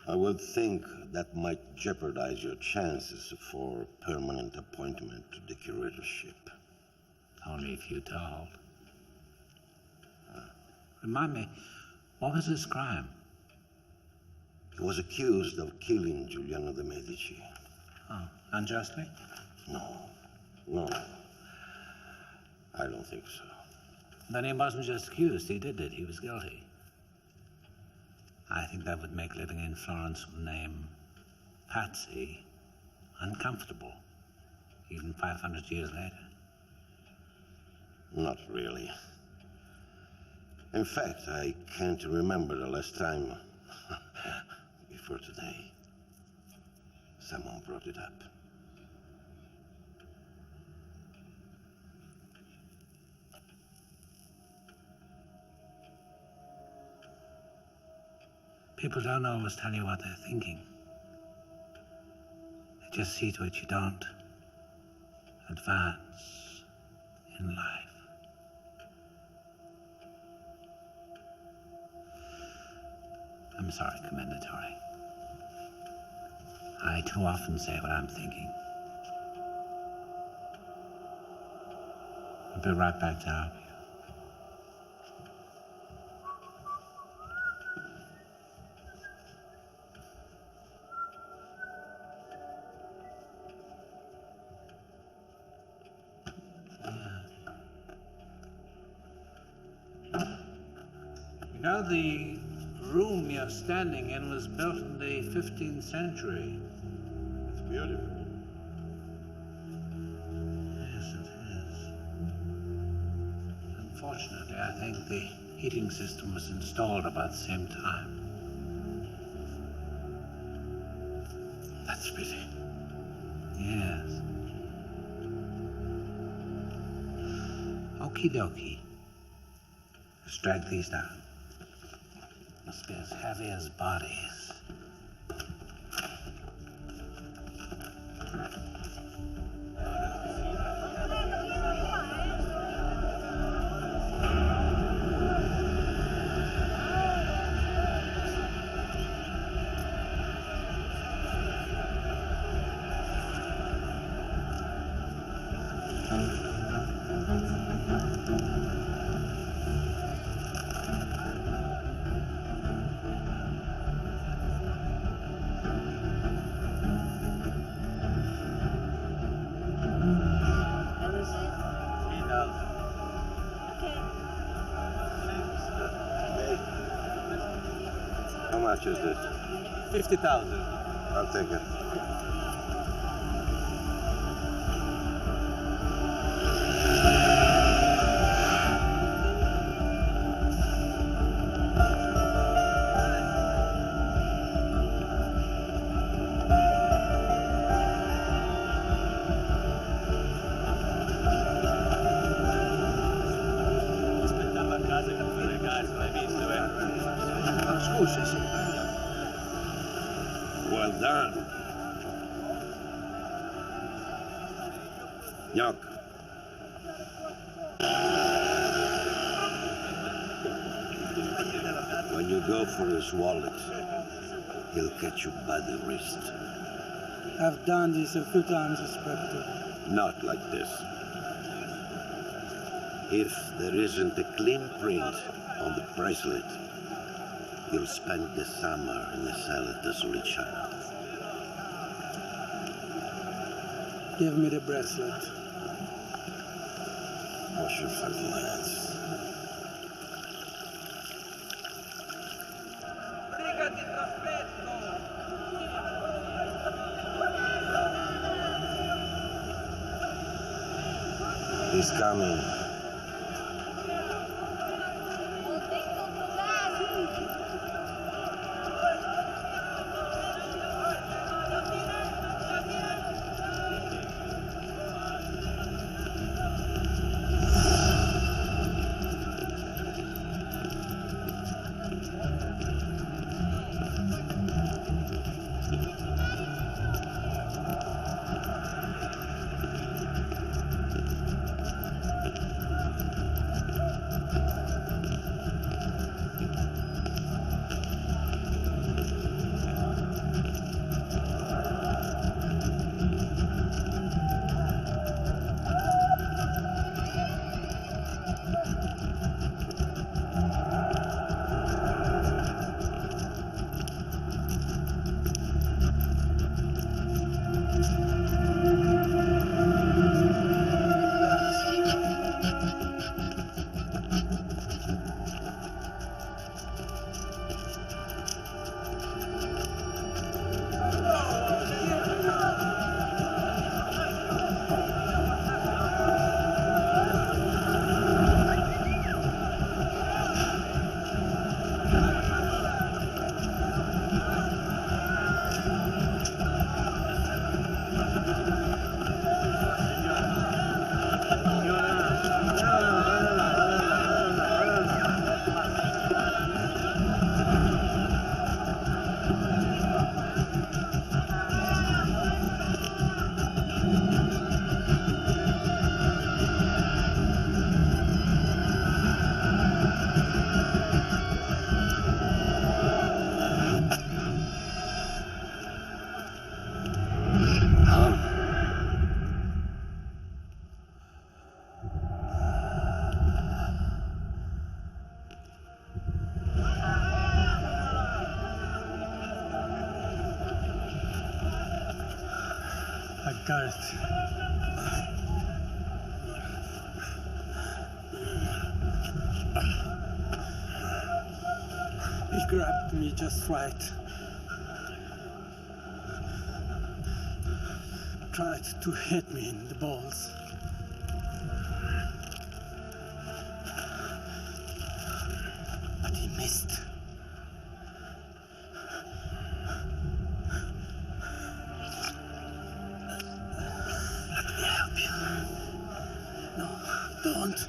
I would think that might jeopardize your chances for permanent appointment to the curatorship. Only if you told. Remind me, what was his crime? He was accused of killing Julianne de Medici. Oh, unjustly? No. I don't think so. Then he wasn't just accused, he did it. He was guilty. I think that would make living in Florence with the name Patsy uncomfortable, even 500 years later. Not really. In fact, I can't remember the last time before today someone brought it up. People don't always tell you what they're thinking. They just see to it you don't advance in life. I'm sorry, Commendatore. I too often say what I'm thinking. I'll be right back to help you. You know, the room you're standing in was built in the 15th century. It's beautiful. Yes, it is. Unfortunately, I think the heating system was installed about the same time. That's a pity. Yes. Okie dokie. Let's drag these down. Must be as heavy as bodies. How much is this? 50,000. I'll take it. Well done. Young. When you go for his wallet, he'll catch you by the wrist. I've done this a few times, Inspector. Not like this. If there isn't a clean print on the bracelet, you'll spend the summer in the cell at the Suliciano. Give me the bracelet. Wash your fucking hands. He's coming. I got it. He grabbed me just right. Tried to hit me in the balls. But he missed. Let me help you. No, don't.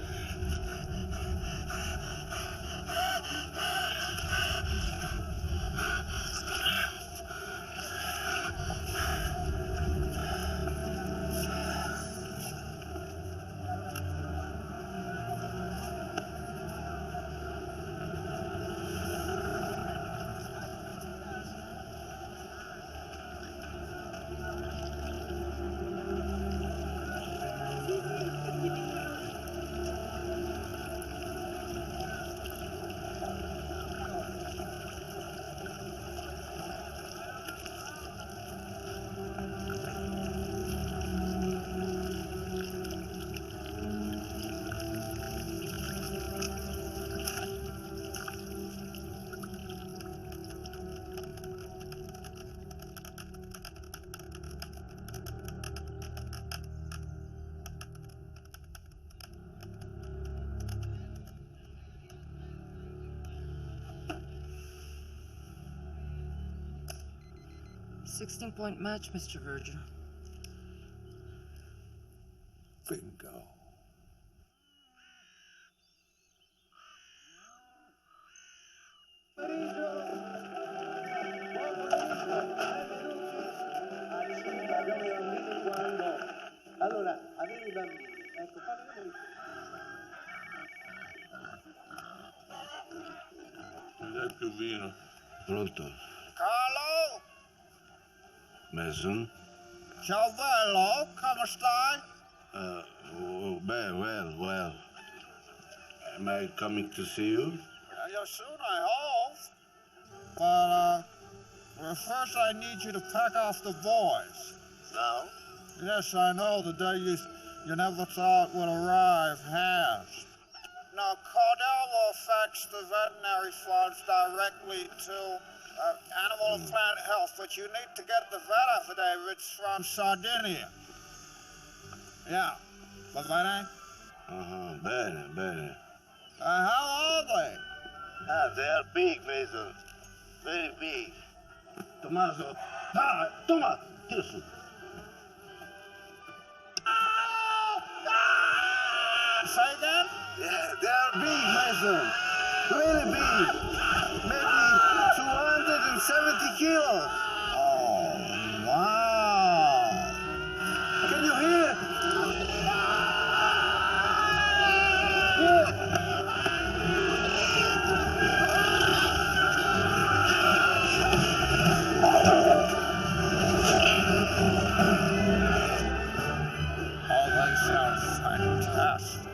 Point match, Mr. Verger. Bingo. Allora, avevi i bambini, ecco, parliamo di Più vino. Pronto? Carlo? Mason? Ciao bello, come stai? Well. Am I coming to see you? Yeah, soon I hope. But first I need you to pack off the boys. Now? Yes, I know the day you never thought would arrive has. Now, Cordell will fax the veterinary funds directly to Animal and Plant Health, but you need to get the vet affidavits from Sardinia. Yeah, va bene? Bene. How are they? They are big, Mason. Very big. Tommaso. Toma! Tira su. Say again? Yeah, they are big, Mason. Really big. Maybe 270 kilos. Oh, wow. Can you hear? Oh, they sound fantastic.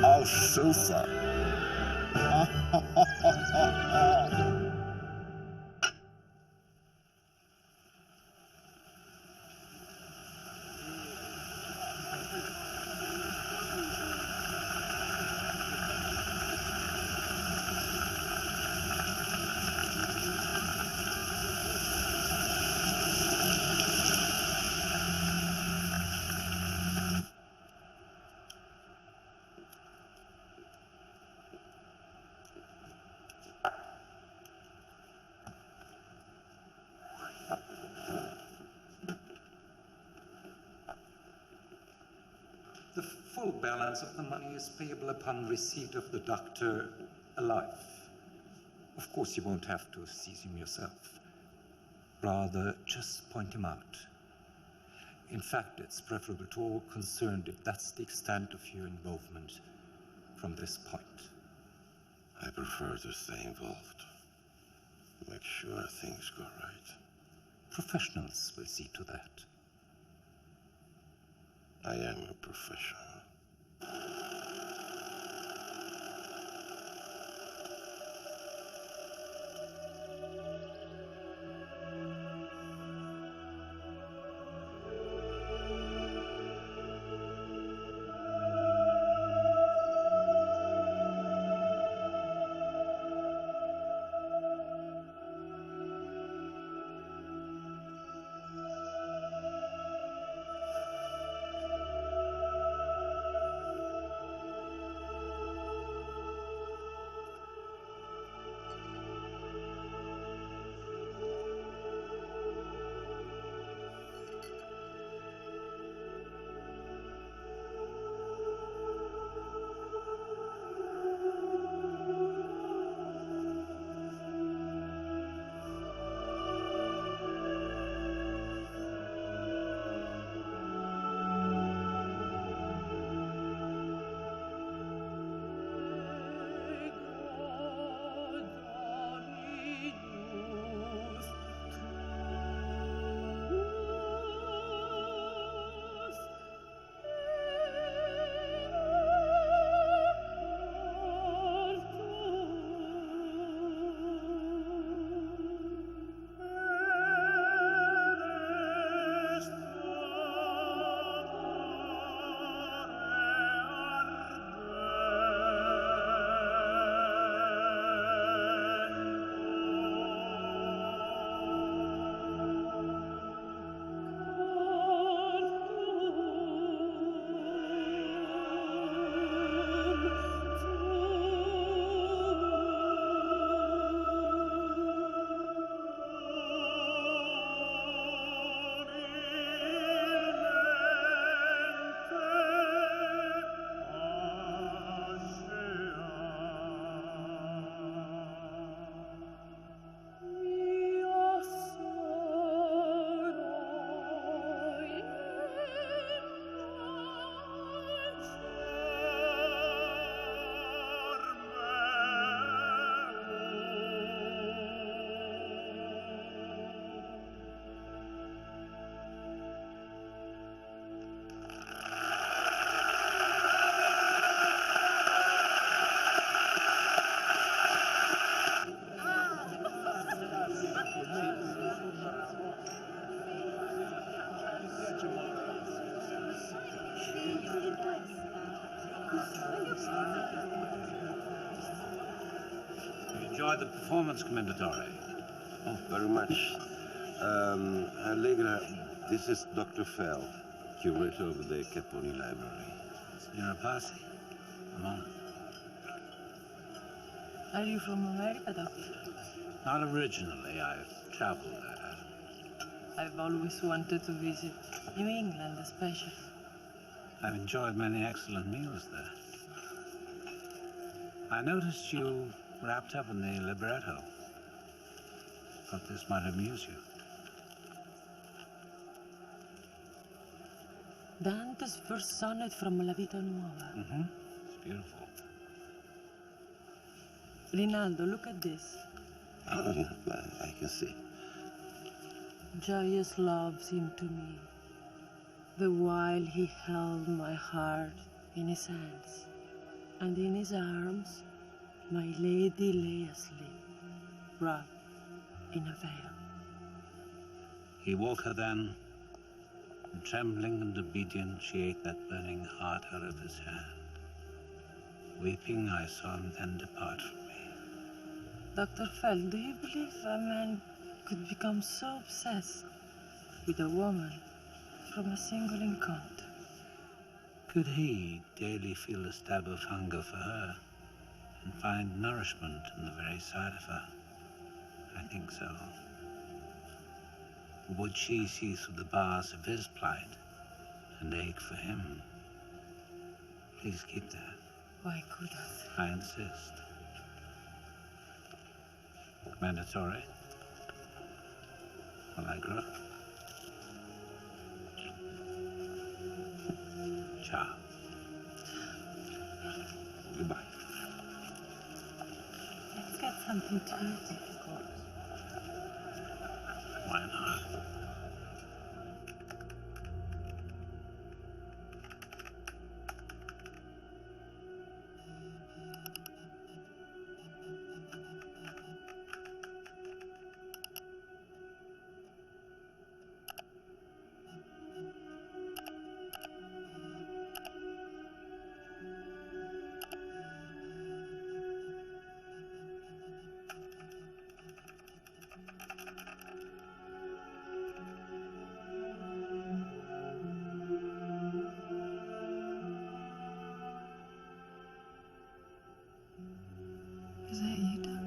Oh, super. The full balance of the money is payable upon receipt of the doctor alive. Of course, you won't have to seize him yourself. Rather, just point him out. In fact, it's preferable to all concerned if that's the extent of your involvement from this point. I prefer to stay involved. Make sure things go right. Professionals will see to that. I am a professional. You enjoyed the performance, Commendatore? Oh, very much. Allegra, this is Dr. Fell, curator of the Caponi Library. Signora Pasi, come on. Are you from America, Doctor? Not originally. I've traveled there. I've always wanted to visit New England, especially. I've enjoyed many excellent meals there. I noticed you wrapped up in the libretto. Thought this might amuse you. Dante's first sonnet from La Vita Nuova. Mm-hmm. It's beautiful. Rinaldo, look at this. Oh, yeah, I can see. Joyous love seemed to me, the while he held my heart in his hands, and in his arms my lady lay asleep, wrapped in a veil. He woke her then, and trembling and obedient, she ate that burning heart out of his hand. Weeping, I saw him then depart from me. Dr. Fell, do you believe a man could become so obsessed with a woman from a single encounter? Could he daily feel a stab of hunger for her and find nourishment in the very sight of her? I think so. Would she see through the bars of his plight and ache for him? Please keep that. Why couldn't? I insist. Mandatory. Allegra. Ciao. Goodbye. Let's get something to eat. Of course. Why not? Is that you, Doctor?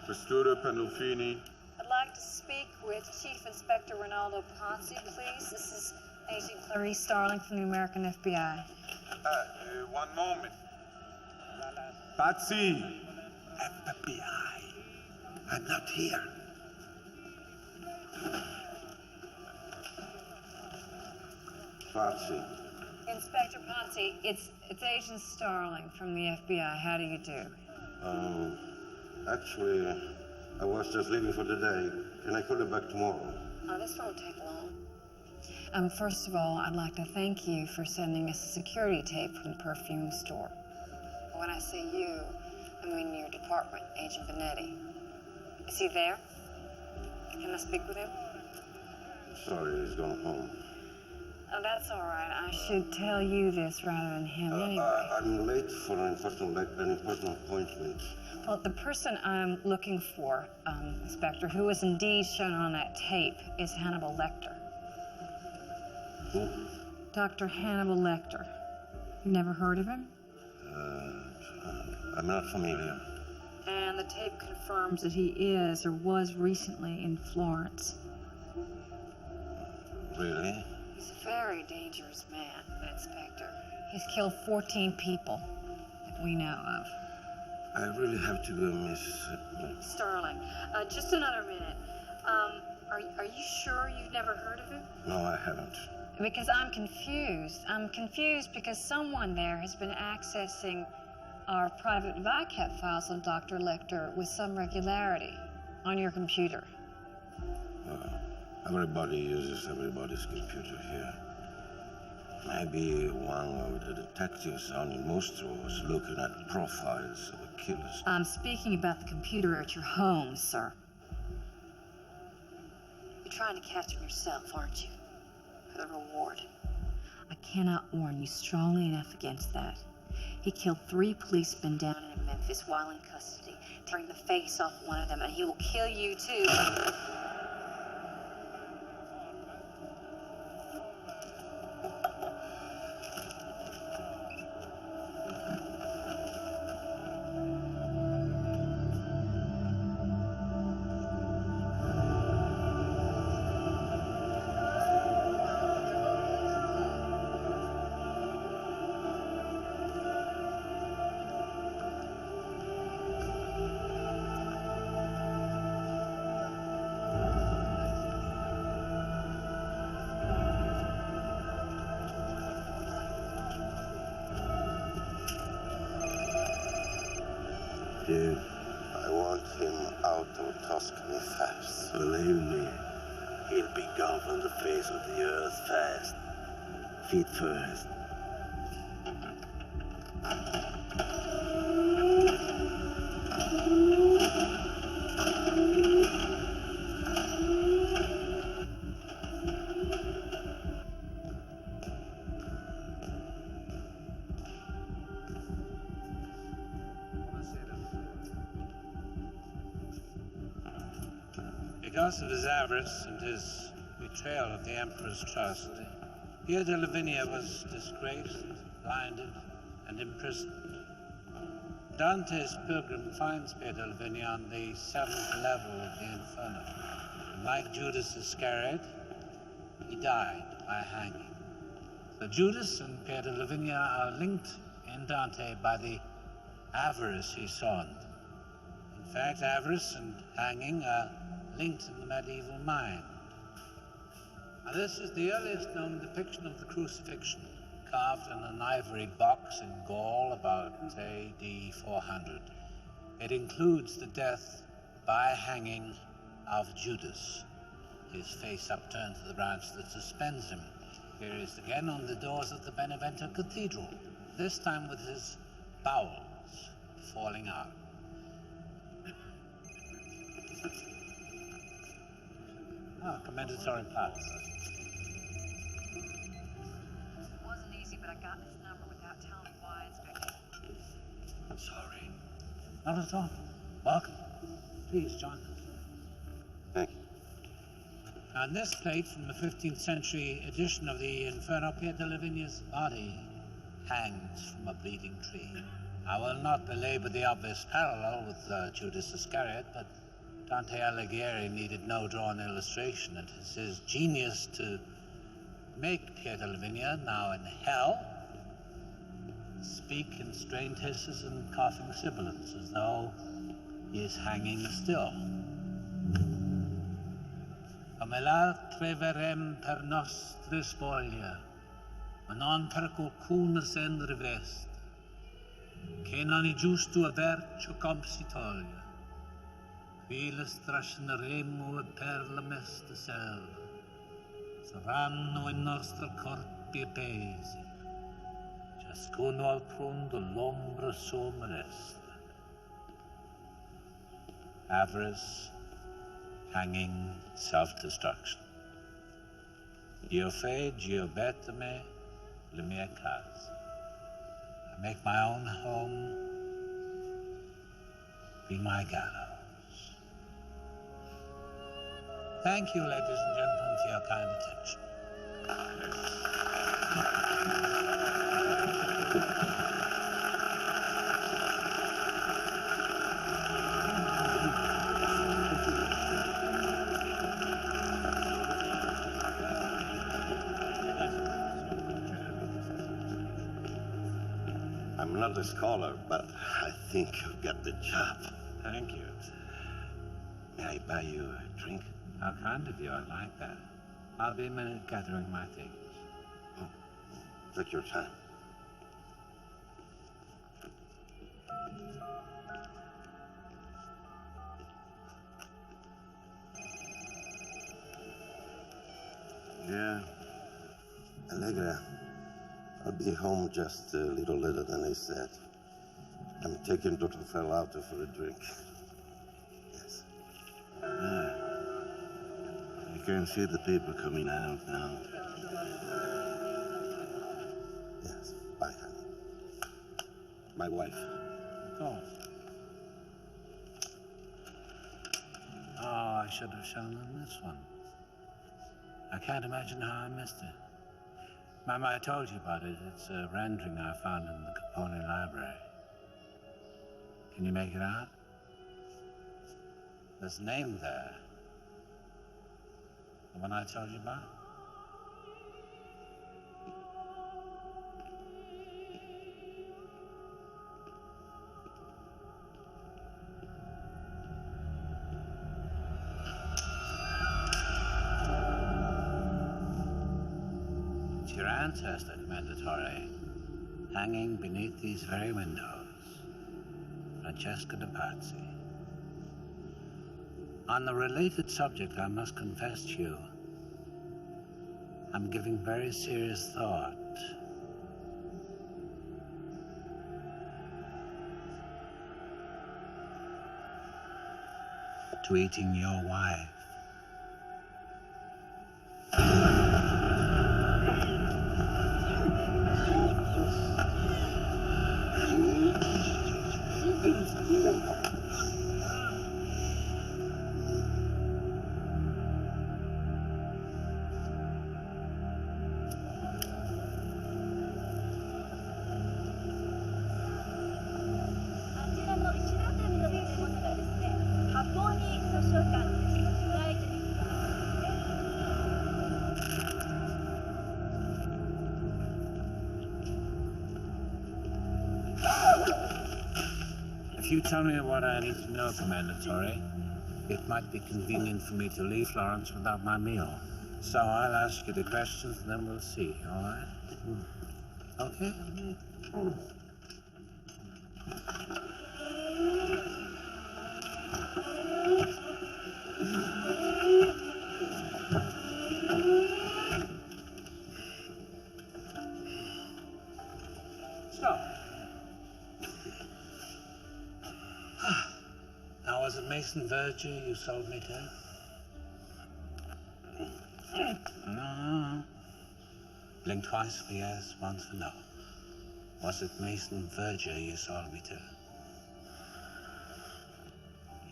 Questura Pandolfini. I'd like to speak with Chief Inspector Ronaldo Ponzi, please. This is Agent Clarice Starling from the American FBI. One moment. Patsy! FBI. I'm not here. Patsy. Inspector Ponzi, it's Agent Starling from the FBI. How do you do? Actually, I was just leaving for the day. Can I call you back tomorrow? Oh, this won't take long. First of all, I'd like to thank you for sending us a security tape from the perfume store. When I say you, I mean your department, Agent Benetti. Is he there? Can I speak with him? Sorry, he's gone home. Oh, that's all right. I should tell you this rather than him anyway. I'm late for an important appointment. Well, the person I'm looking for, Inspector, who is indeed shown on that tape, is Hannibal Lecter. Who? Dr. Hannibal Lecter. You never heard of him? I'm not familiar. And the tape confirms that he is or was recently in Florence. Really? He's a very dangerous man, Inspector. He's killed 14 people that we know of. I really have to go, Miss... Sterling, just another minute. Are you sure you've never heard of him? No, I haven't. Because I'm confused. I'm confused because someone there has been accessing our private VICAP files on Dr. Lecter with some regularity on your computer. Everybody uses everybody's computer here. Maybe one of the detectives on the Mostro was looking at profiles of the killers. I'm speaking about the computer at your home, sir. You're trying to catch him yourself, aren't you? For the reward. I cannot warn you strongly enough against that. He killed 3 policemen down in Memphis while in custody, tearing the face off one of them, and he will kill you too. Dude, I want him out of Tuscany fast. Believe me, he'll be gone from the face of the earth fast. Feet first. Because of his avarice and his betrayal of the Emperor's trust, Pierre de Lavinia was disgraced, blinded, and imprisoned. Dante's pilgrim finds Pierre de Lavinia on the 7th level of the Inferno. And like Judas Iscariot, he died by hanging. So Judas and Pierre de Lavinia are linked in Dante by the avarice he saw in them. In fact, avarice and hanging are linked in the medieval mind. Now, this is the earliest known depiction of the crucifixion, carved in an ivory box in Gaul about AD 400. It includes the death by hanging of Judas, his face upturned to the branch that suspends him. Here he is again on the doors of the Benevento Cathedral, this time with his bowels falling out. Commendatory parts. It wasn't easy, but I got this number without telling why, Inspector. I'm sorry. Not at all. Welcome. Please join us. Thank you. On this plate from the 15th century edition of the Inferno, Pierre de Lavinia's body hangs from a bleeding tree. I will not belabor the obvious parallel with Judas Iscariot, but Dante Alighieri needed no drawn illustration. It is his genius to make Pierre de Lavinia, now in hell, speak in strained hisses and coughing sibilants, as though he is hanging still. Come l'altre verem per nostre spoglie, ma non per qualcuno sen riveste, che non è giusto avercio com si toglie. Qui le strascineremo e per la mesta selva, saranno i nostri corpi appesi, ciascuno al prondo l'ombra sua resta. Avarice, hanging, self-destruction. Io fege, io bettame, le mie case. I make my own home, be my gallows. Thank you, ladies and gentlemen, for your kind attention. I'm not a scholar, but I think you've got the job. Thank you. May I buy you a drink? How kind of you. I like that. I'll be a minute gathering my things. Take your time. Yeah. Allegra, I'll be home just a little later than I said. I'm taking Dr. Ferlauta for a drink. Yes. Yeah. I can see the people coming out now. Yes. Bye, honey. My wife. Oh. Oh, I should have shown them this one. I can't imagine how I missed it. Mama, I told you about it. It's a rendering I found in the Capone library. Can you make it out? There's a name there. The one I told you about? It's your ancestor, Commendatore, hanging beneath these very windows. Francesca de Pazzi. On the related subject, I must confess to you, I'm giving very serious thought to eating your wife. If you tell me what I need to know, Commendatore, it might be convenient for me to leave Florence without my meal. So I'll ask you the questions and then we'll see, all right? Okay? So, now was it Mason Verger you sold me to? No. Blink twice for yes, once for no. Was it Mason Verger you sold me to?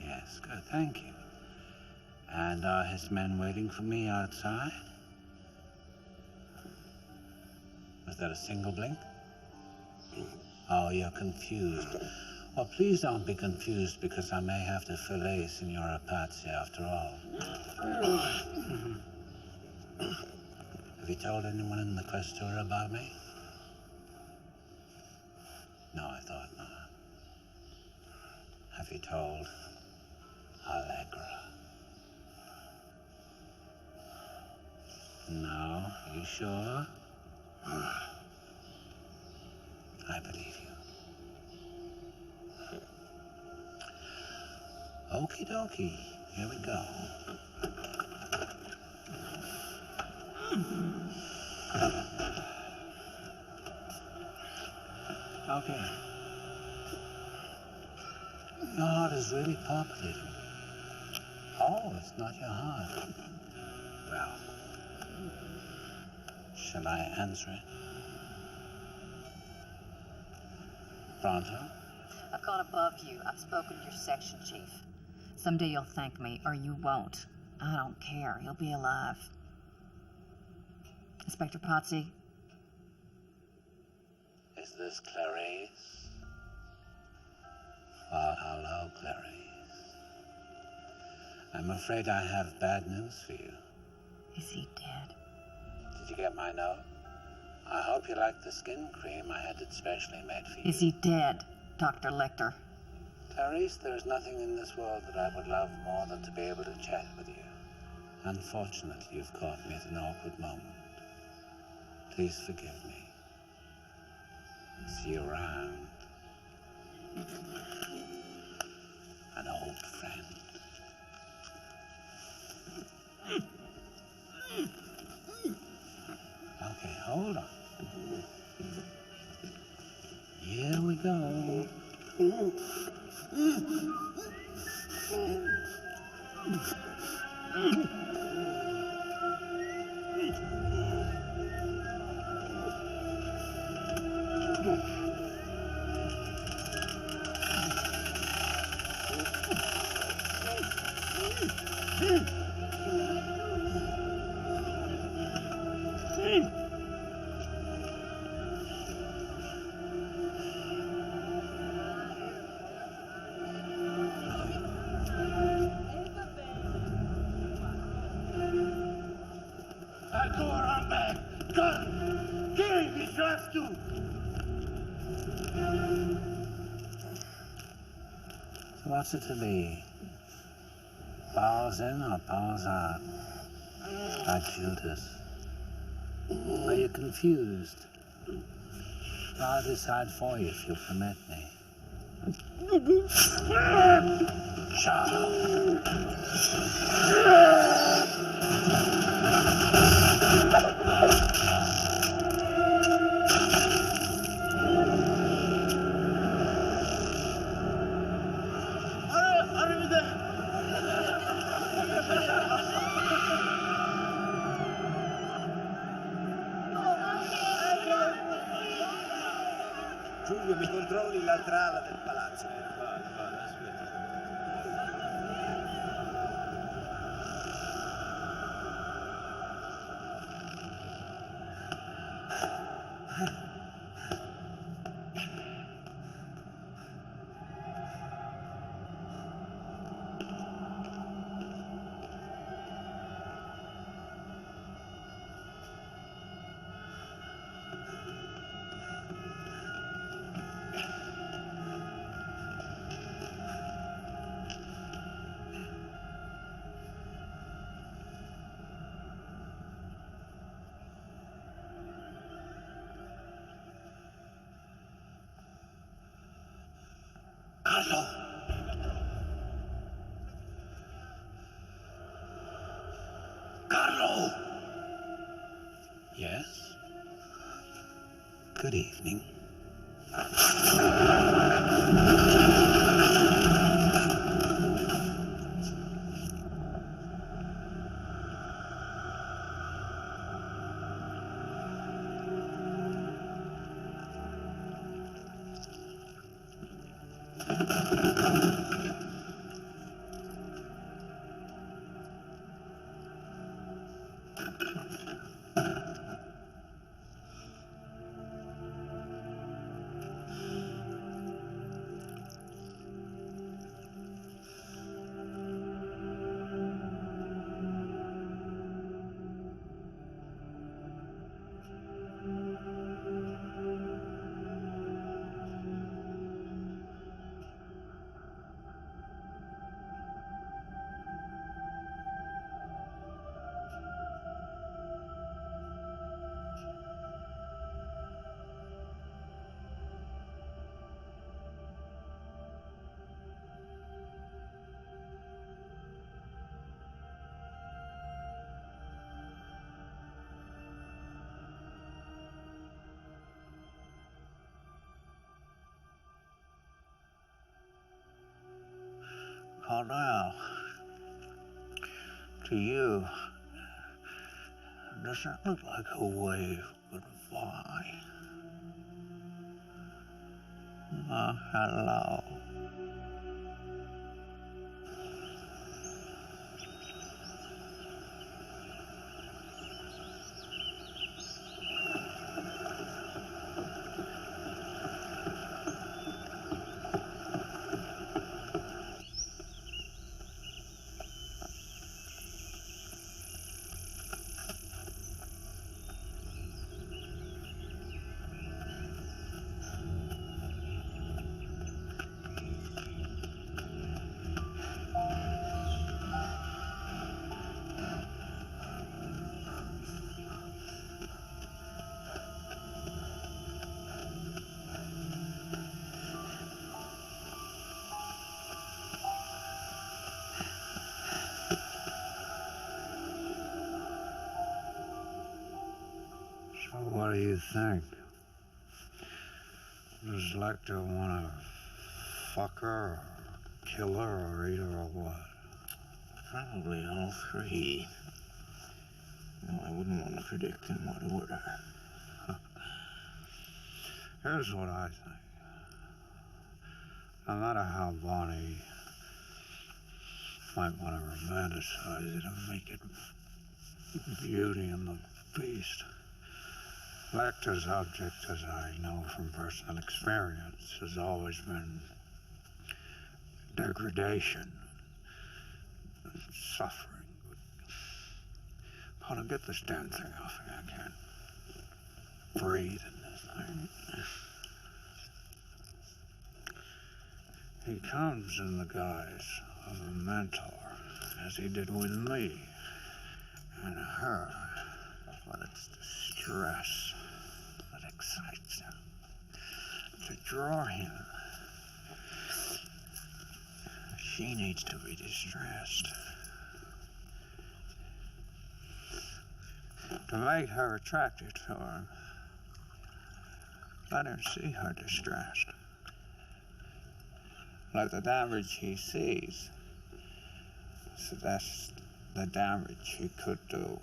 Yes, good, thank you. And are his men waiting for me outside? Was that a single blink? Oh, you're confused. Well, please don't be confused because I may have to fillet Signora Pazzi after all. Have you told anyone in the Questura about me? No, I thought not. Have you told Allegra? No, you sure? I believe you. Okie dokie, here we go. Okay. Your heart is really palpitating. Oh, it's not your heart. Well, shall I answer it? Pronto? I've gone above you. I've spoken to your section chief. Someday you'll thank me, or you won't. I don't care. He'll be alive. Inspector Pazzi? Is this Clarice? Well, hello, Clarice. I'm afraid I have bad news for you. Is he dead? Did you get my note? I hope you like the skin cream. I had it specially made for you. Is he dead, Dr. Lecter? Clarice, there is nothing in this world that I would love more than to be able to chat with you. Unfortunately, you've caught me at an awkward moment. Please forgive me. See you around. An old friend. Okay, hold on. Here we go. I go around back. Come. Kill him if you have to. So what's it to be? Balls in or balls out? Like Judas. Are you confused? I'll decide for you if you'll permit me. Giulio, mi controlli l'altra ala del palazzo, per favore. Vada, aspetta. Carlo. Carlo. Yes? Good evening. Oh, now, to you, does that look like a wave goodbye? Hello. think? Does Lecter want to fuck her, or kill her, or eat her, or what? Probably all three. No, I wouldn't want to predict in what order. Here's what I think. No matter how Bonnie might want to romanticize it and make it Beauty and the Beast, Lecter's object, as I know from personal experience, has always been degradation, suffering. How to get this damn thing off me? I can't breathe in this thing. He comes in the guise of a mentor, as he did with me and her. But it's the stress that excites him, to draw him. She needs to be distressed, to make her attracted to him. Let him see her distressed. Like the damage he sees, so that's the damage he could do.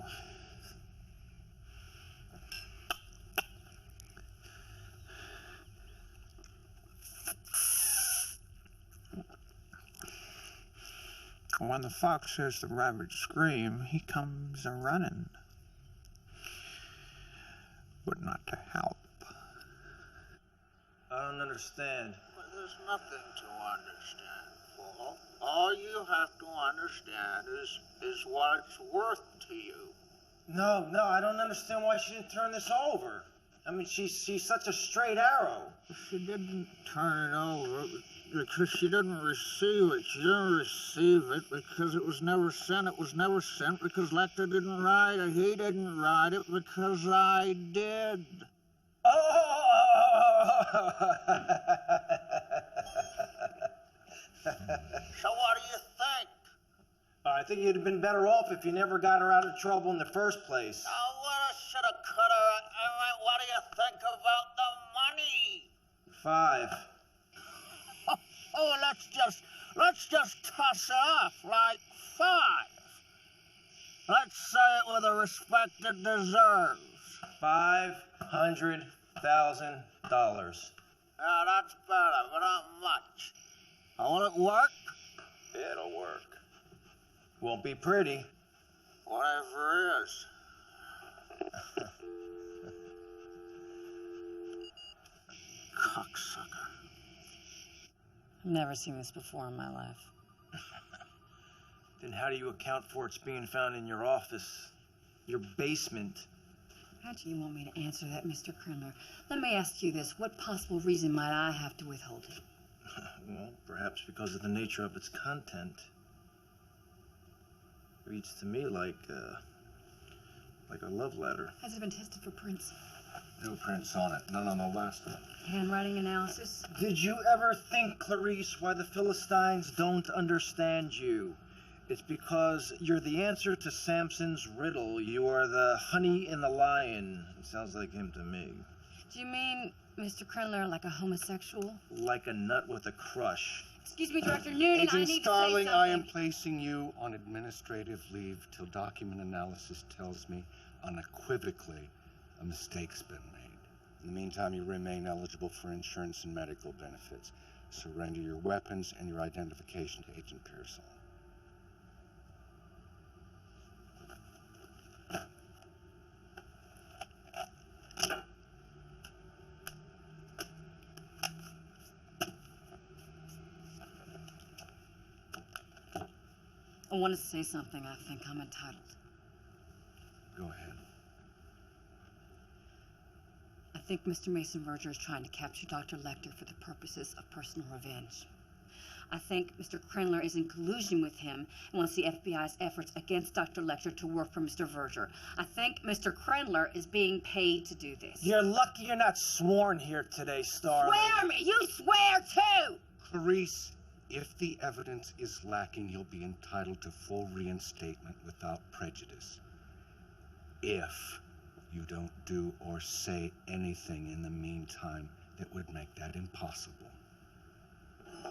When the fox hears the rabbit scream, he comes a-running, but not to help. I don't understand. Well, there's nothing to understand, Paul. All you have to understand is what it's worth to you. No, I don't understand why she didn't turn this over. I mean, she's such a straight arrow. She didn't turn it over because she didn't receive it. She didn't receive it because it was never sent. It was never sent because Lecter didn't write it. He didn't write it because I did. So what do you think? I think you'd have been better off if you never got her out of trouble in the first place. Oh, what I should have cut her. I mean, what do you think about the money? 5. Oh, let's just toss it off like 5. Let's say it with the respect it deserves. $500,000. Yeah, that's better, but not much. Will it work? It'll work. Won't be pretty. Whatever it is. Cocksucker. I've never seen this before in my life. Then how do you account for its being found in your office, your basement? How do you want me to answer that, Mr. Krenler? Let me ask you this. What possible reason might I have to withhold it? Well, perhaps because of the nature of its content. Reads to me like a love letter. Has it been tested for prints? No prints on it. None on the last one. Handwriting analysis? Did you ever think, Clarice, why the Philistines don't understand you? It's because you're the answer to Samson's riddle. You are the honey in the lion. It sounds like him to me. Do you mean, Mr. Krenler, like a homosexual? Like a nut with a crush. Excuse me, Director Noonan, Agent I need Starling, to say something. I am placing you on administrative leave till document analysis tells me unequivocally a mistake's been made. In the meantime, you remain eligible for insurance and medical benefits. Surrender your weapons and your identification to Agent Pearsall. I wanted to say something I think I'm entitled. Go ahead. I think Mr. Mason Verger is trying to capture Dr. Lecter for the purposes of personal revenge. I think Mr. Krenler is in collusion with him and wants the FBI's efforts against Dr. Lecter to work for Mr. Verger. I think Mr. Krenler is being paid to do this. You're lucky you're not sworn here today, Starling. Swear me! You swear too! Clarice, if the evidence is lacking, you'll be entitled to full reinstatement without prejudice. If you don't do or say anything in the meantime that would make that impossible.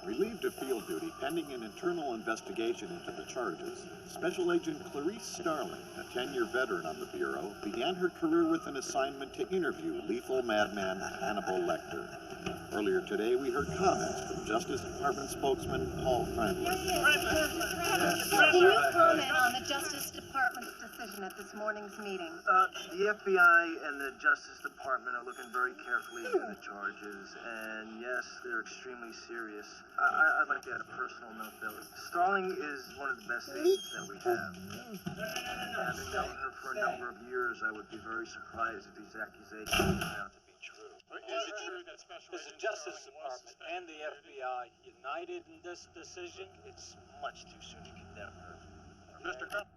Relieved of field duty pending an internal investigation into the charges, Special Agent Clarice Starling, a 10-year veteran on the Bureau, began her career with an assignment to interview lethal madman Hannibal Lecter. Earlier today, we heard comments from Justice Department spokesman Paul Cranley. Can you comment on the Justice Department's decision at this morning's meeting? The FBI and the Justice Department are looking very carefully into the charges, and yes, they're extremely serious. I'd like to add a personal note, though. Starling is one of the best agents that we have. Having known her for a number of years, I would be very surprised if these accusations turn out to be true. Is it true that Is the Justice Department and the FBI united in this decision? It's much too soon to condemn her. Mr. Crump?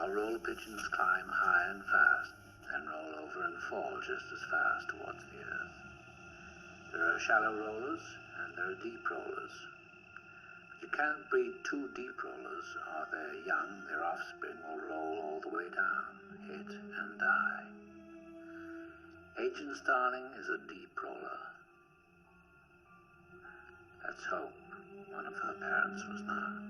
Our roller pigeons climb high and fast, then roll over and fall just as fast towards the earth. There are shallow rollers and there are deep rollers. But you can't breed two deep rollers, or their young, their offspring, will roll all the way down, hit and die. Agent Starling is a deep roller. Let's hope one of her parents was not.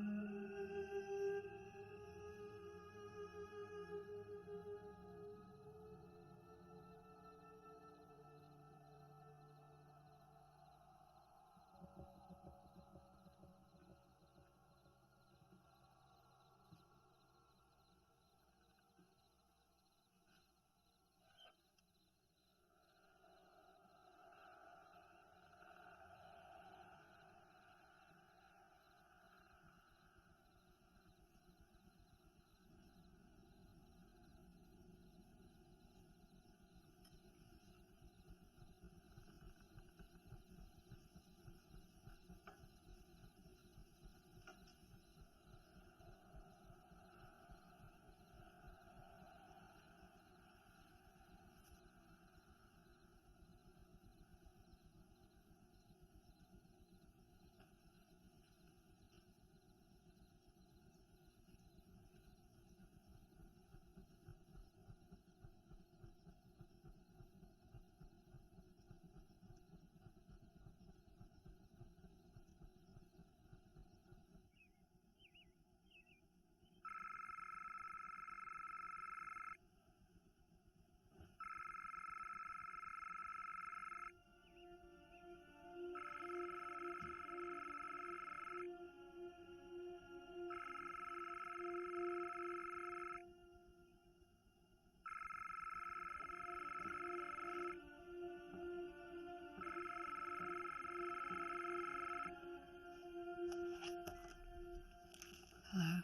Hello?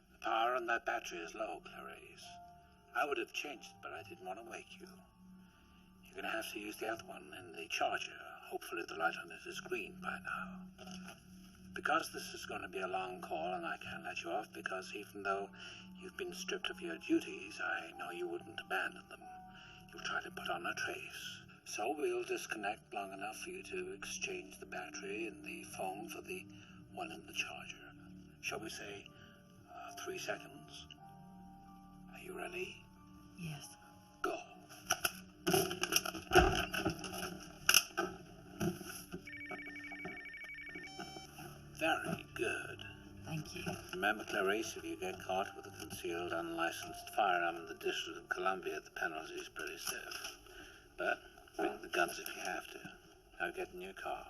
The power on that battery is low, Clarice. I would have changed it, but I didn't want to wake you. You're going to have to use the other one in the charger. Hopefully the light on it is green by now. Because this is going to be a long call and I can't let you off because even though you've been stripped of your duties, I know you wouldn't abandon them. You'll try to put on a trace. So we'll disconnect long enough for you to exchange the battery and the phone for the one in the charger. Shall we say 3 seconds? Are you ready? Yes. Go. Very good. Thank you. Remember, Clarice, if you get caught with a concealed, unlicensed firearm in the District of Columbia, the penalty is pretty stiff. But bring the guns if you have to. Now get in your car.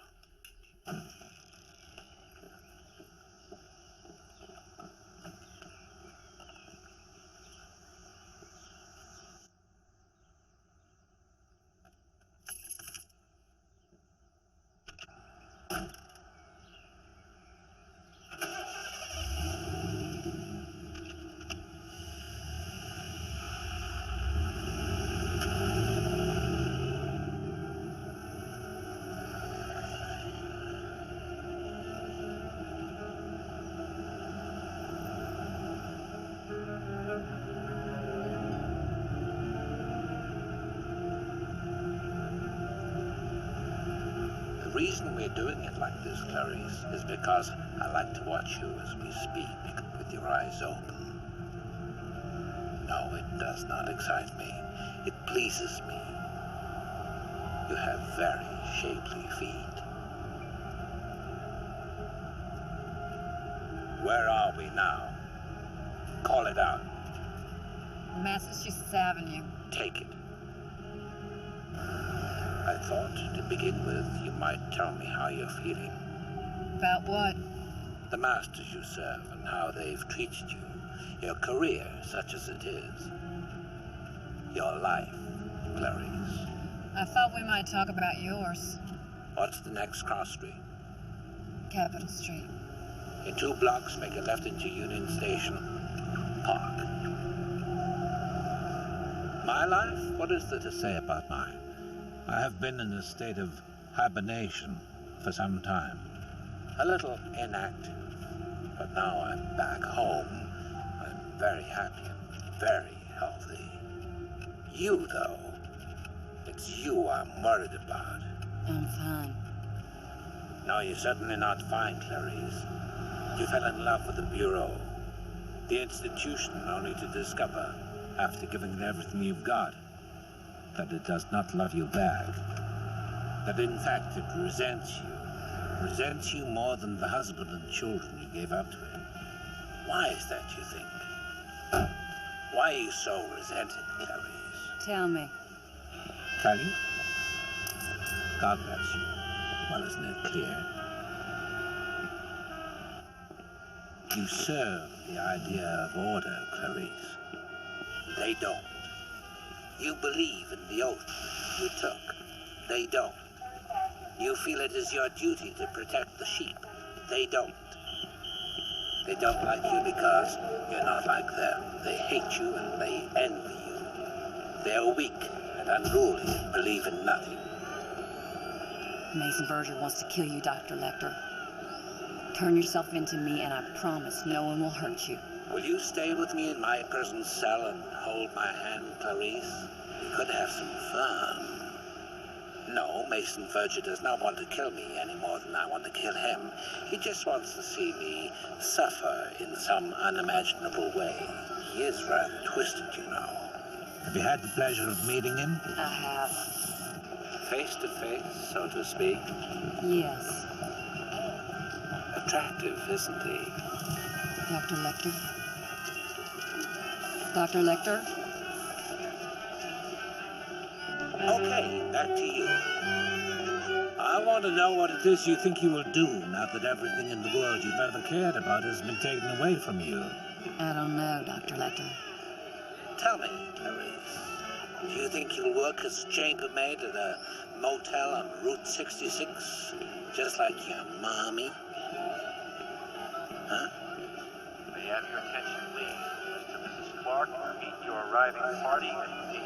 The reason we're doing it like this, Clarice, is because I like to watch you as we speak with your eyes open. No, it does not excite me. It pleases me. You have very shapely feet. Where are we now? Call it out. Massachusetts Avenue. Take it. I thought, to begin with, you might tell me how you're feeling. About what? The masters you serve and how they've treated you. Your career, such as it is. Your life, Clarice. I thought we might talk about yours. What's the next cross street? Capitol Street. In 2 blocks, make a left into Union Station. Park. My life? What is there to say about mine? I have been in a state of hibernation for some time. A little inactive. But now I'm back home. I'm very happy and very healthy. You, though, it's you I'm worried about. I'm fine. No, you're certainly not fine, Clarice. You fell in love with the Bureau, the institution, only to discover, after giving it everything you've got, that it does not love you back. That in fact it resents you more than the husband and children you gave up to it. Why is that, you think? Why are you so resented, Clarice? Tell me. Tell you? God bless you. Well, isn't it clear? You serve the idea of order, Clarice. They don't. You believe in the oath you took. They don't. You feel it is your duty to protect the sheep. They don't. They don't like you because you're not like them. They hate you and they envy you. They're weak and unruly and believe in nothing. Mason Verger wants to kill you, Dr. Lecter. Turn yourself into me and I promise no one will hurt you. Will you stay with me in my prison cell and hold my hand, Clarice? We could have some fun. No, Mason Verger does not want to kill me any more than I want to kill him. He just wants to see me suffer in some unimaginable way. He is rather twisted, you know. Have you had the pleasure of meeting him? I have. Face to face, so to speak. Yes. Attractive, isn't he? Dr. Lecter? Dr. Lecter? Okay, back to you. I want to know what it is you think you will do now that everything in the world you've ever cared about has been taken away from you. I don't know, Dr. Lecter. Tell me, Clarice. Do you think you'll work as chambermaid at a motel on Route 66? Just like your mommy? Huh? May I have your attention, please? Mr. and Mrs. Clark will meet your arriving party at 8.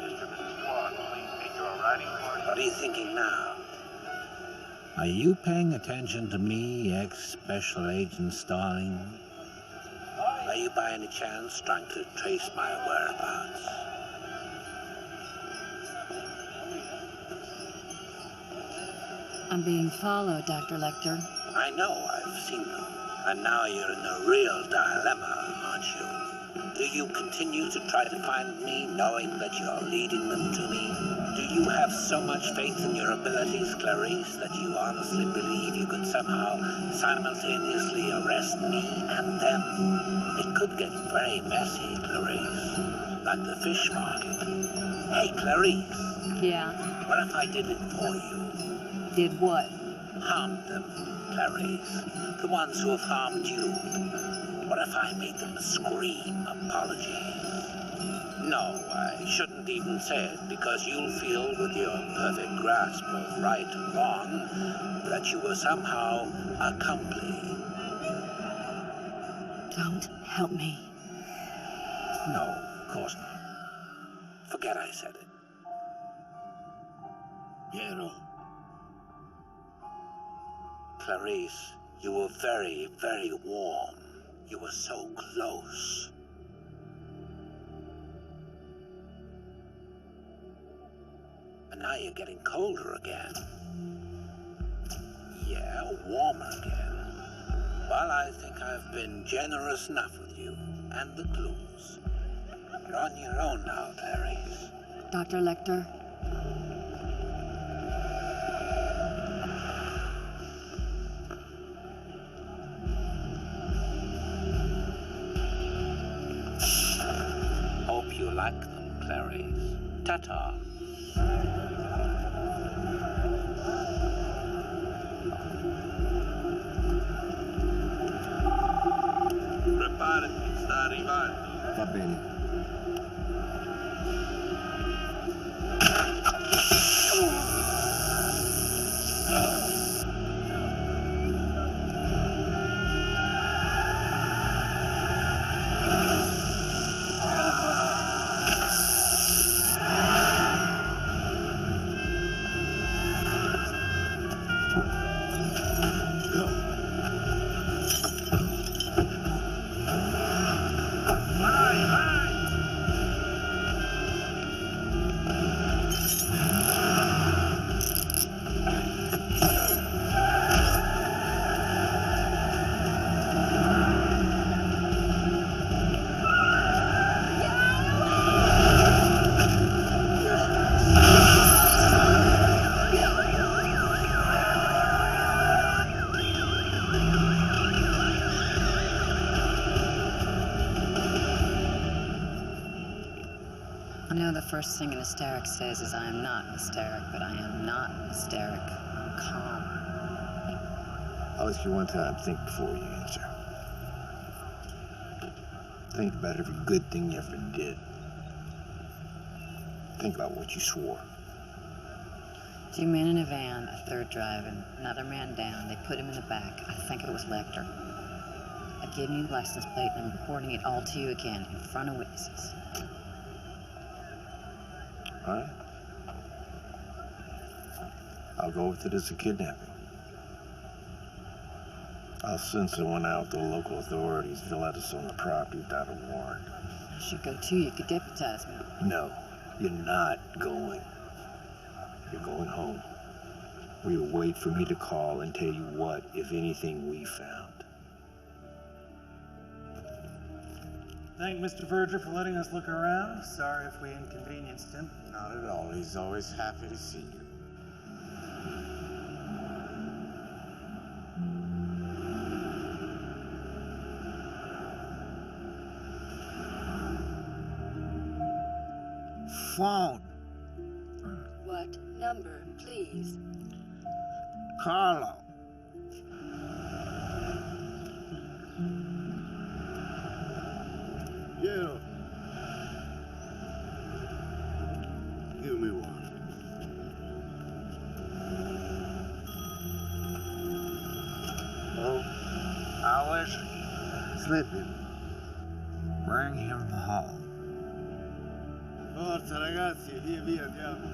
Mr. and Mrs. Clark, please meet your arriving party. What are you thinking now? Are you paying attention to me, ex-Special Agent Starling? Are you by any chance trying to trace my whereabouts? I'm being followed, Dr. Lecter. I know, I've seen them. And now you're in a real dilemma, aren't you? Do you continue to try to find me, knowing that you're leading them to me? Do you have so much faith in your abilities, Clarice, that you honestly believe you could somehow simultaneously arrest me and them? It could get very messy, Clarice. Like the fish market. Hey, Clarice. Yeah? What if I did it for you? Did what? Harmed them, Clarice. The ones who have harmed you. What if I made them scream apologies? No, I shouldn't even say it, because you'll feel with your perfect grasp of right and wrong that you were somehow accomplished. Don't help me. No, of course not. Forget I said it. Piero. Clarice, you were very, very warm. You were so close. And now you're getting colder again. Yeah, warmer again. Well, I think I've been generous enough with you and the clues. You're on your own now, Clarice. Dr. Lecter? Hope you like them, Clarice. Ta-ta. Preparati, sta arrivando. Va bene. first thing an hysteric says is, I am not hysteric, but I am not hysteric. I'm calm. I'll ask you one time. Think before you answer. Think about every good thing you ever did. Think about what you swore. 2 men in a van, a third driving, another man down. They put him in the back. I think it was Lecter. I've given you the license plate, and I'm reporting it all to you again, in front of witnesses. All right. I'll go with it as a kidnapping. I'll send someone out with the local authorities to let us on the property without a warrant. I should go too. You could deputize me. No, you're not going. You're going home. Where you'll wait for me to call and tell you what, if anything, we found. Thank Mr. Verger for letting us look around. Sorry if we inconvenienced him. Not at all. He's always happy to see you. Phone. What number, please? Carlo. Yeah. Give me one. Oh, how is he? Sleeping. Bring him home. Forza ragazzi, via via andiamo.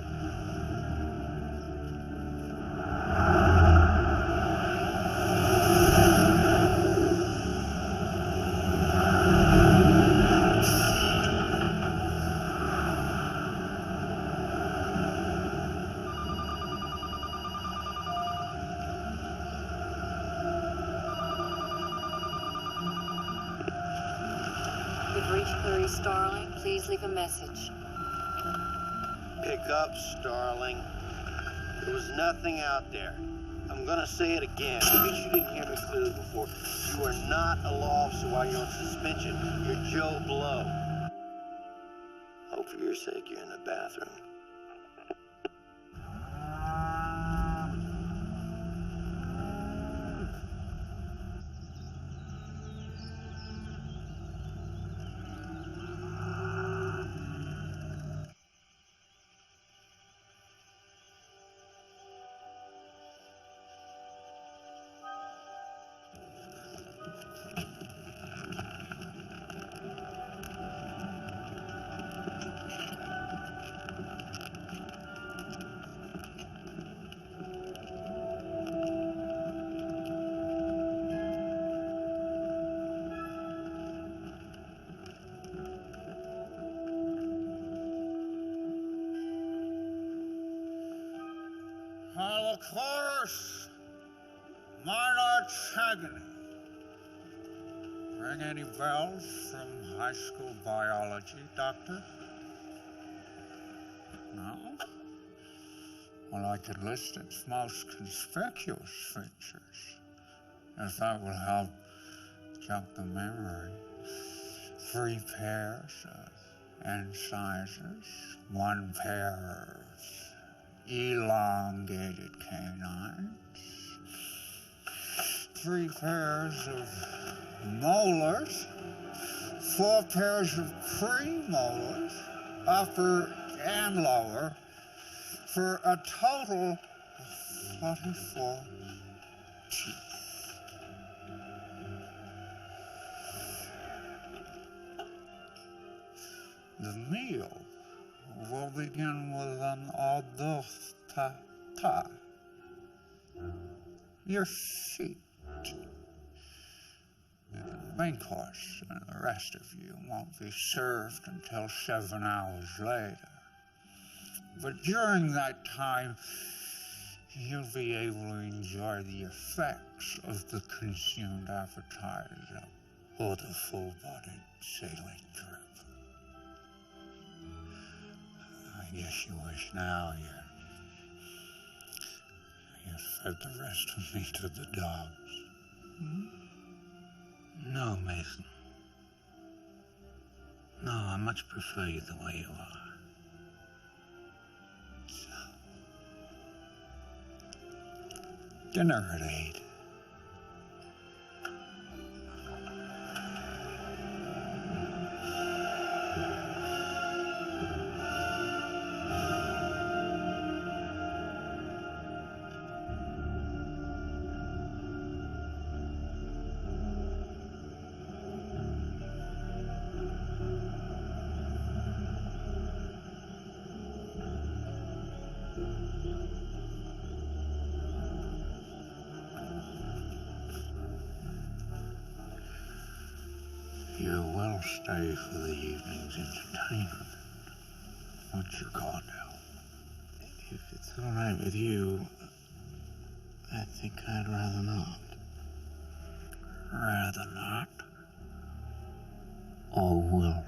You've reached Clarice Starling. Please leave a message. Pick up, Starling. There was nothing out there. I'm gonna say it again, in case you didn't hear me clearly before. You are not a law officer while you're on suspension. You're Joe Blow. Hope for your sake you're in the bathroom. Clarice, Minor Chagany. Ring any bells from high school biology, Doctor? No? Well, I could list its most conspicuous features, if that will help jog the memory. 3 pairs of incisors, 1 pair of elongated canines, 3 pairs of molars, 4 pairs of premolars, upper and lower, for a total of 44 teeth. The meal will begin with an audostata. Your feet. The main course and the rest of you won't be served until 7 hours later. But during that time, you'll be able to enjoy the effects of the consumed appetizer or the full-bodied saline drip. I guess you wish now you fed the rest of me to the dogs. No, Mason. No, I much prefer you the way you are. Dinner at 8. You will stay for the evening's entertainment, won't you, Cardell? If it's all right with you, I think I'd rather not. Rather not? Or will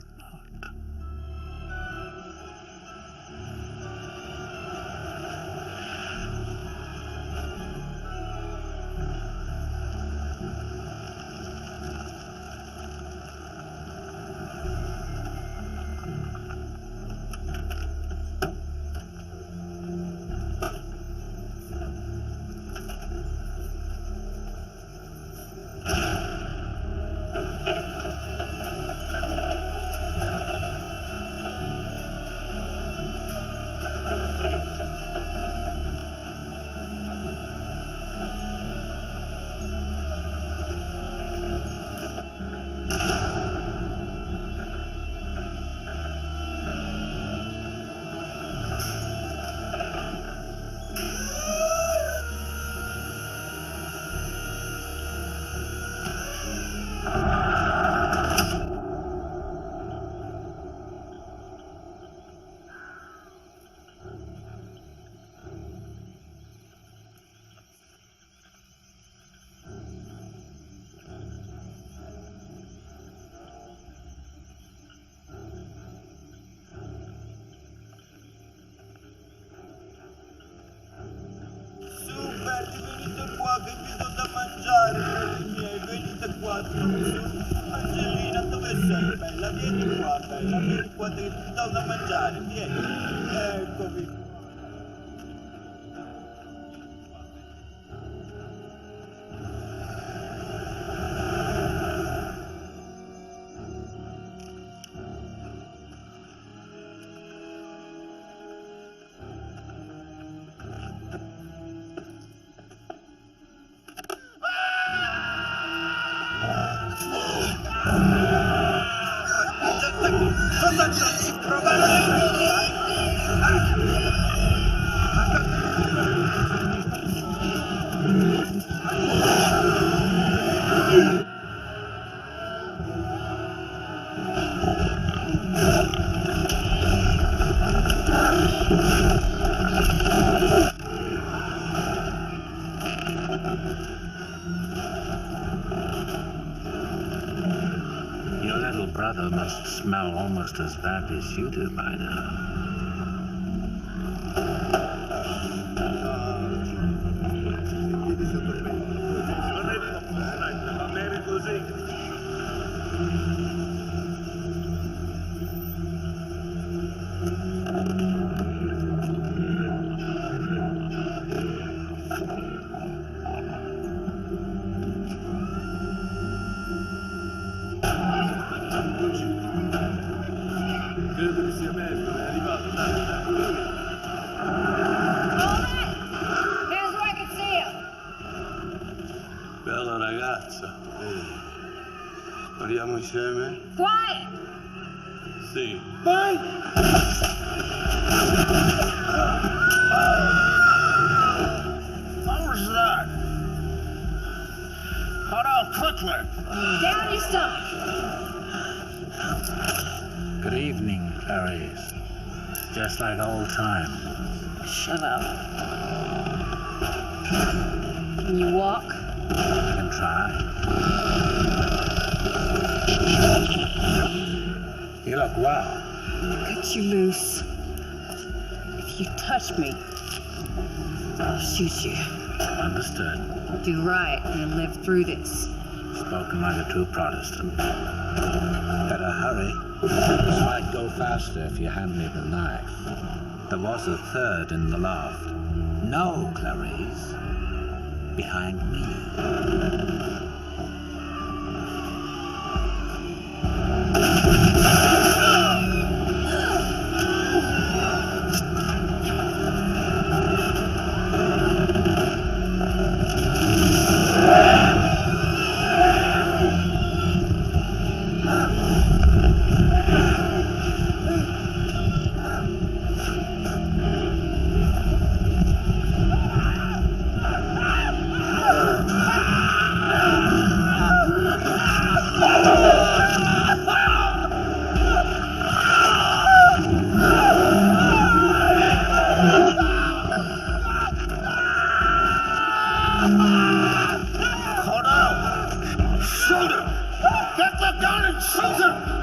Venite qua che vi do da mangiare, cari miei, venite qua su. Angelina, dove sei, bella? Vieni qua, bella, vieni qua che ti do da mangiare, vieni. Eccomi. Your little brother must smell almost as bad as you do by now. Credo che sia meglio, è arrivato, dai. Hands where I can see him. Bella ragazza. Spariamo insieme? Quiet! Sì. Vai! What was that? Cut out quickly! Down your stomach. Good evening, Clarice. Just like old times. Shut up. Can you walk? I can try. You look well. I'll cut you loose. If you touch me, I'll shoot you. Understood. Do right and live through this. Spoken like a true Protestant. Better hurry. This might go faster if you hand me the knife. There was a third in the loft. No, Clarice. behind me.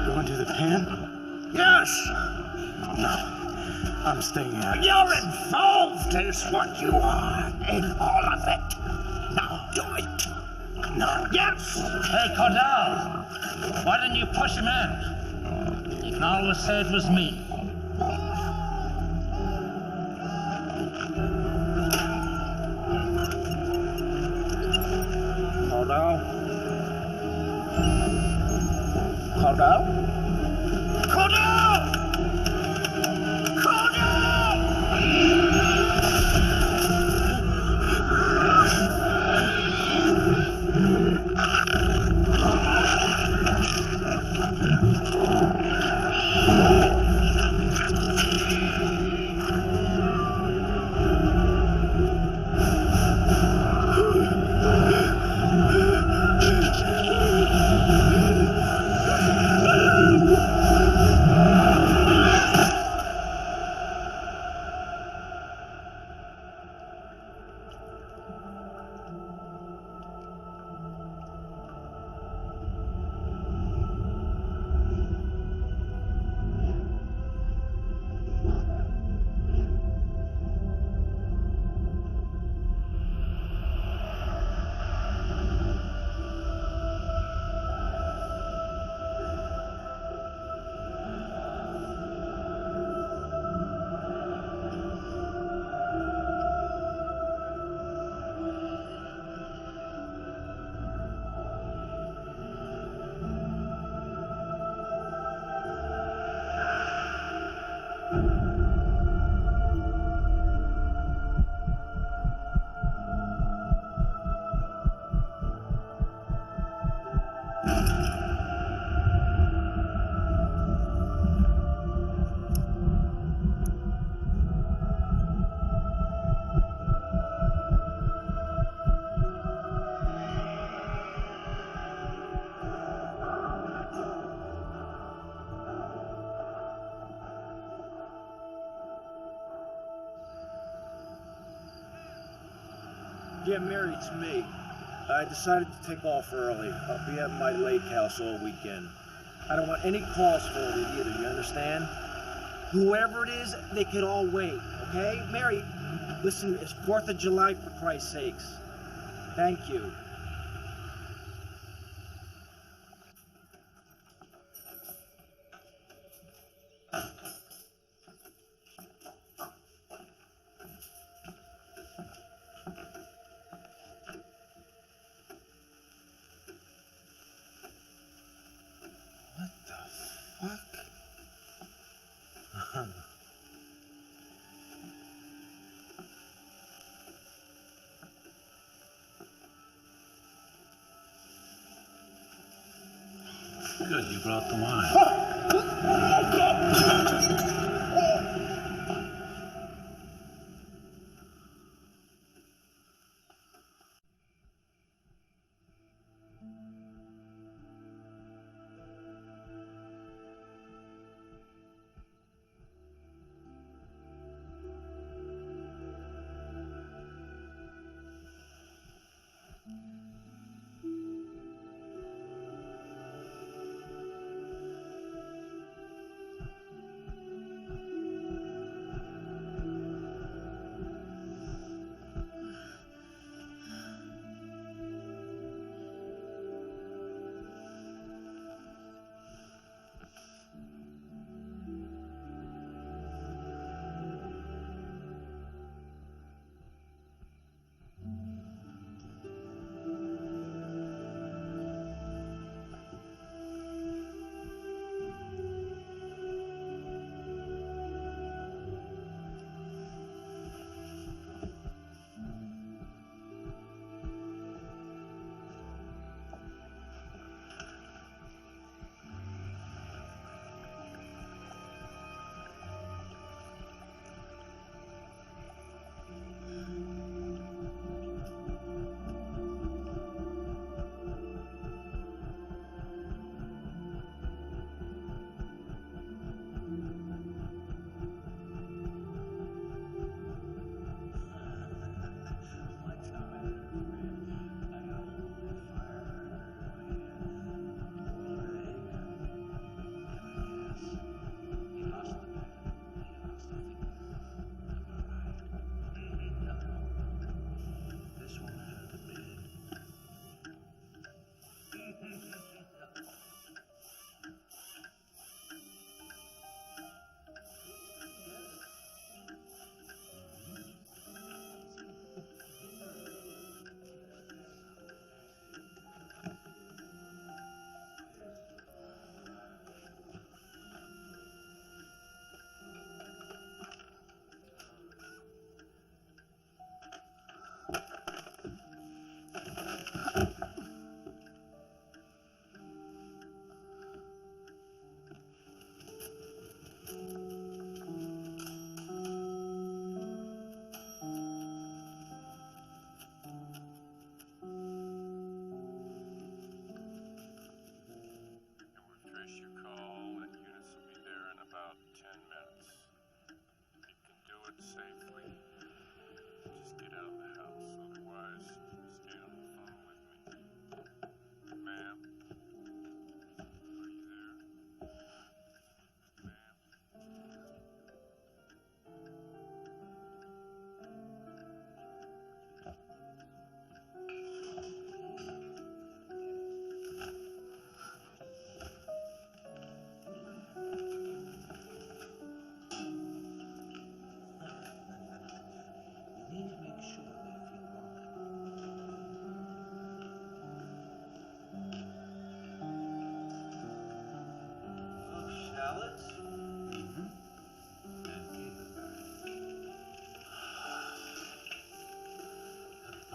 Going to the pen? Yes! I'm staying out. You're involved is what you are in all of it. Now do it. No. Yes! Hey, Cordell, why didn't you push him in? You can always say it was me. Cordell? Cordell? Cordell! Yeah, Mary, it's me. I decided to take off early. I'll be at my lake house all weekend. I don't want any calls for it either, you understand? Whoever it is, they could all wait, okay? Mary, listen, it's 4th of July, for Christ's sakes. Thank you. Good, you brought the wine.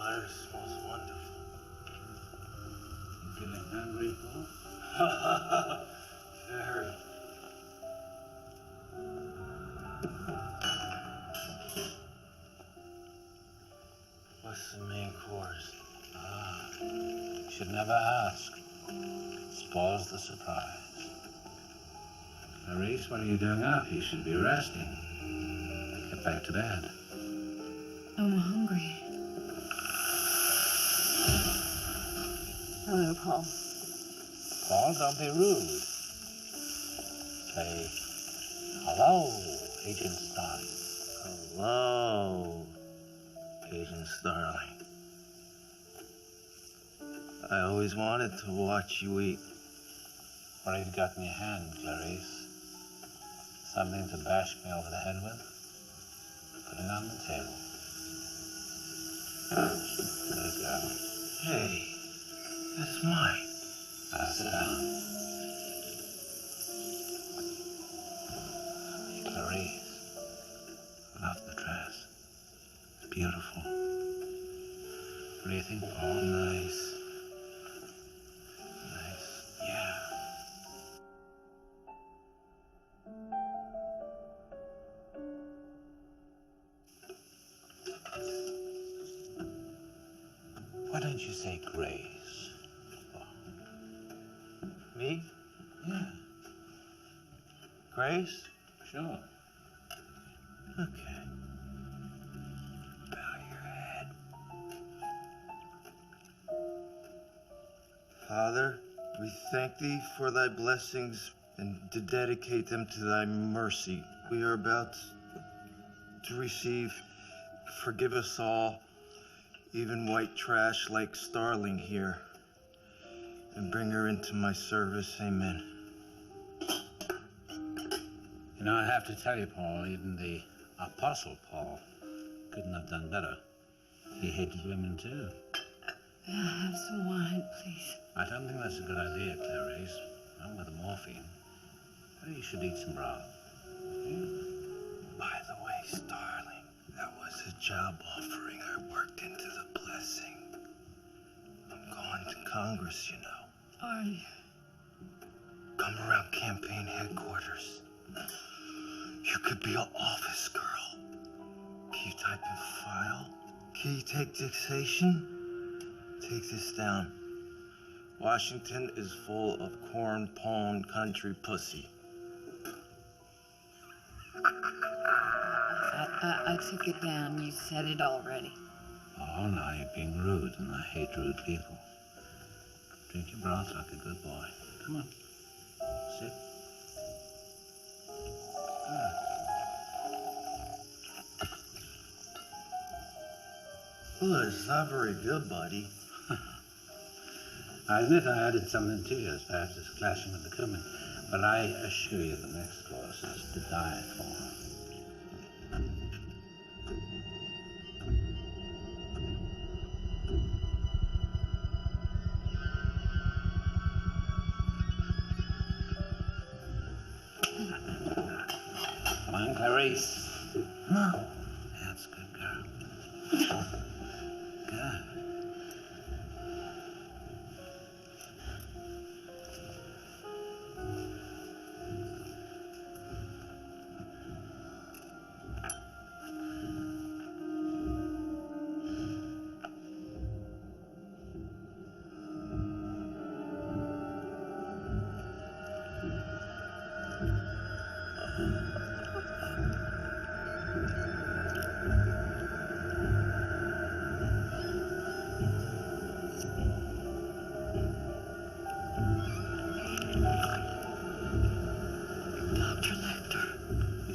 butter smells wonderful. You feeling hungry, Paul? Very. What's the main course? You should never ask. Spoils the surprise. Clarice, what are you doing up? You should be resting. Get back to bed. I'm hungry. Hello, Paul. Paul, don't be rude. Say, hello, Agent Starling. Hello, Agent Starling. I always wanted to watch you eat. What have you got in your hand, Clarice? Something to bash me over the head with? Put it on the table. Good girl. Hey, that's mine. Now sit down. Hey, Clarice. I love the dress. It's beautiful. What do you think, Paul? Nice. Yeah. Why don't you say Grace? Me? Yeah. Grace? Sure. Okay. Bow your head. Father, we thank thee for thy blessings and to dedicate them to thy mercy. We are about to receive. Forgive us all, even white trash like Starling here, and bring her into my service. Amen. You know, I have to tell you, Paul, even the Apostle Paul couldn't have done better. He hated women too. May I have some wine, please? I don't think that's a good idea, Clarice. Not with the morphine. Maybe you should eat some broth. By the way, Starling, that was a job offering I worked into the blessing. I'm going to Congress, you know. Are you? Come around campaign headquarters. You could be an office girl. Can you type in file? Can you take dictation? Take this down. Washington is full of corn pone country pussy. I took it down. You said it already. Oh, now you're being rude, and I hate rude people. Drink your broth like a good boy. Come on. Sit. Well, it's not very good, buddy. I admit I added something to yours, perhaps it's clashing with the cumin, but I assure you the next course is to die for. Come on, Clarice. No. That's a good girl. Good.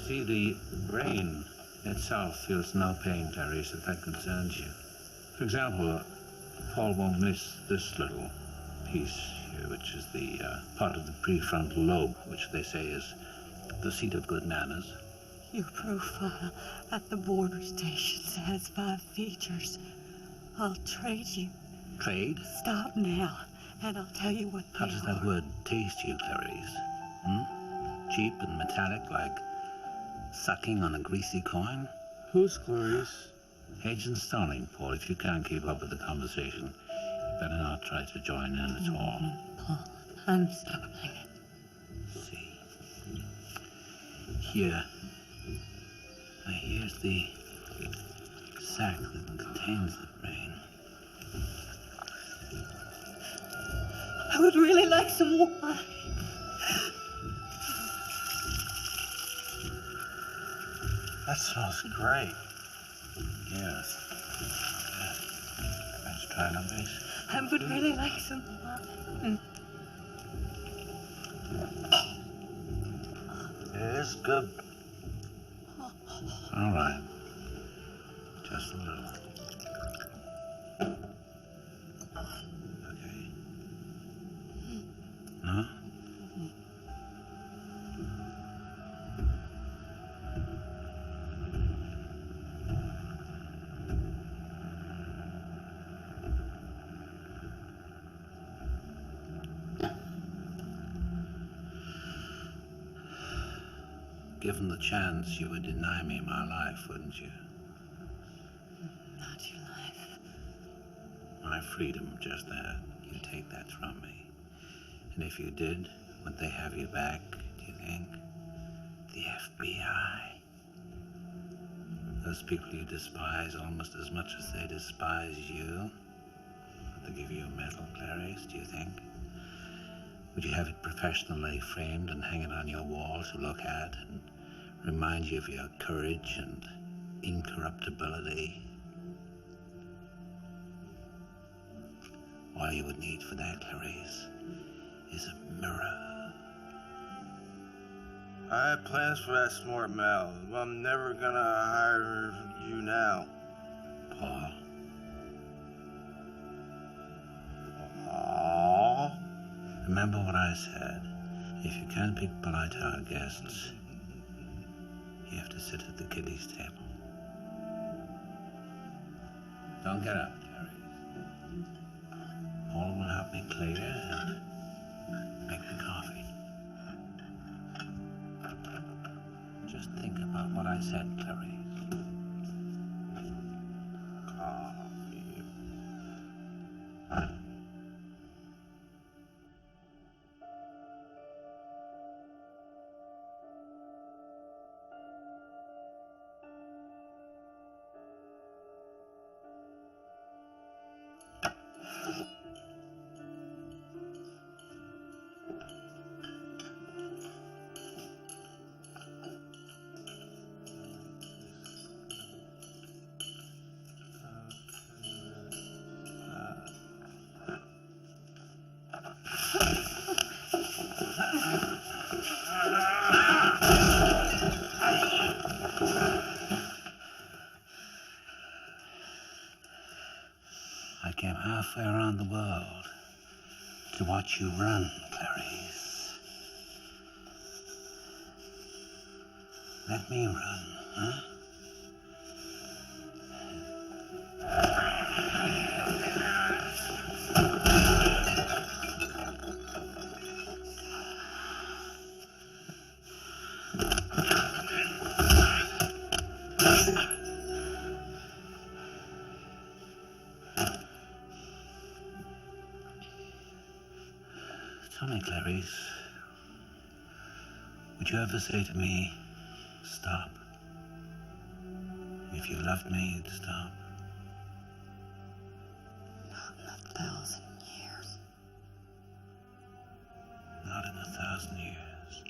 See, the brain itself feels no pain, Clarice, if that concerns you. For example, Paul won't miss this little piece here, which is the part of the prefrontal lobe, which they say is the seat of good manners. Your profile at the border stations has 5 features. I'll trade you. Trade? Stop now, and I'll tell you what How they does are. that word taste you, Clarice? Cheap and metallic, like sucking on a greasy coin? Who's Clarice? Agent Starling, Paul, if you can't keep up with the conversation, you better not try to join in at all. Paul, I'm stopping it. See. Here. Now here's the sack that contains the brain. I would really like some wine. That smells great. Yes. Let's try it on base. I would really like some wine. It is good. All right. Just a little. Okay. Huh? Given the chance, you would deny me my life, wouldn't you? Not your life. My freedom, just that. You take that from me. And if you did, would they have you back, do you think? The FBI? Those people you despise almost as much as they despise you? Would they give you a medal, Clarice, do you think? Would you have it professionally framed and hang it on your wall to look at and remind you of your courage and incorruptibility? All you would need for that, Clarice, is a mirror. I had plans for that smart mouth. I'm never gonna hire you now. Paul. Aww. Remember what I said. If you can't be polite to our guests, you have to sit at the kiddies' table. Don't get up, Clarice. Paul will help me clear and make the coffee. Just think about what I said, Clarice. I came halfway around the world to watch you run, Clarice. Let me run, huh? Tell me, Clarice, would you ever say to me, stop? If you loved me, you'd stop. Not in 1,000 years. Not in 1,000 years.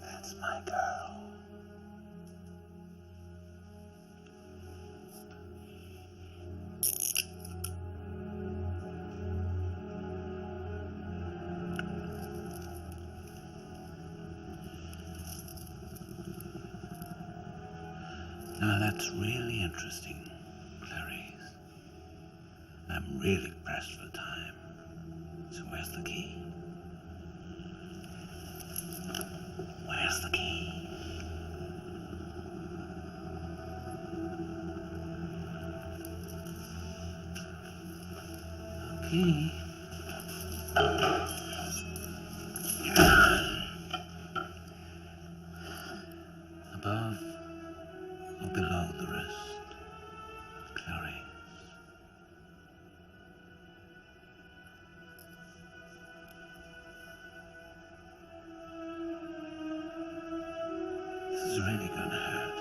That's my girl. Now that's really interesting, Clarice. I'm really pressed for time. So where's the key? Where's the key? Okay. is really gonna hurt.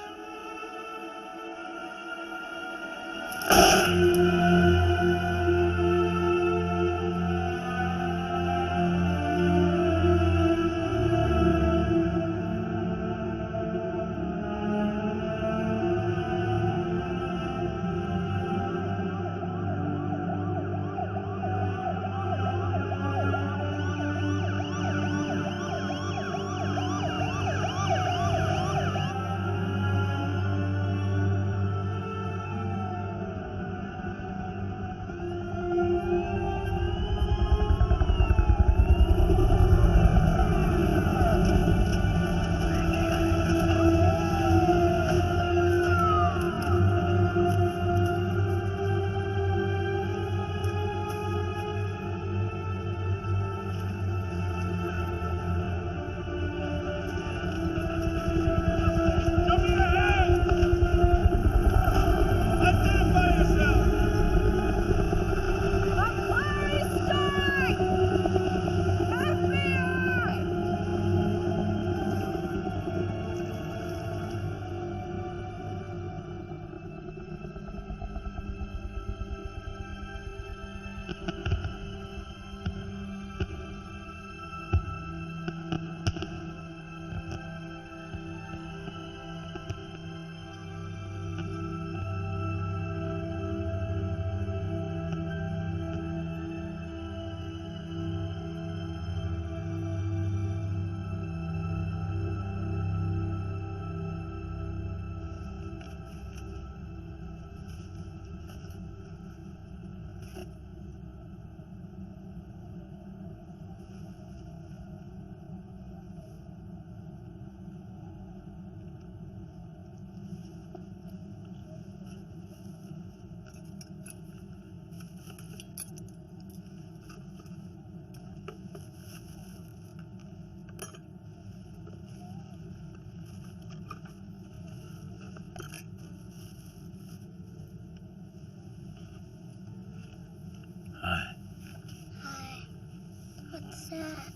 What's that?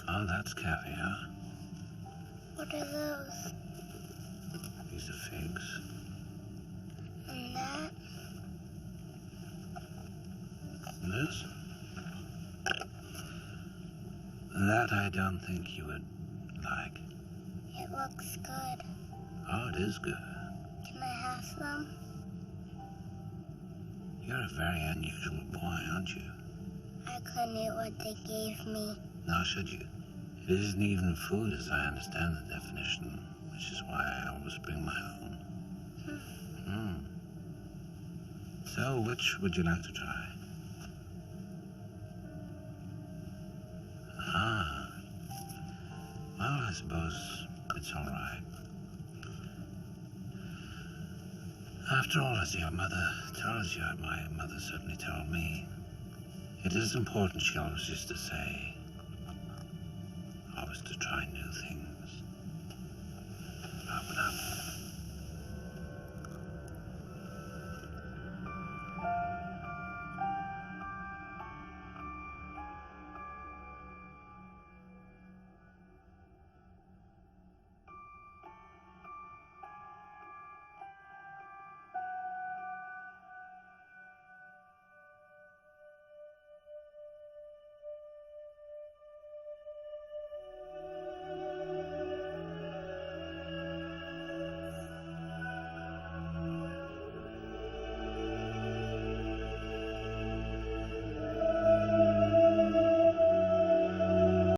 Oh, that's caviar. What are those? These are figs. And that? This? That I don't think you would like. It looks good. Oh, it is good. Can I have some? You're a very unusual boy, aren't you? I couldn't eat what they gave me. Now, should you? It isn't even food as I understand the definition, which is why I always bring my own. So, which would you like to try? Ah. Well, I suppose it's all right. After all, as your mother tells you, my mother certainly told me, it is important, she always used to say, always to try new things. Open up.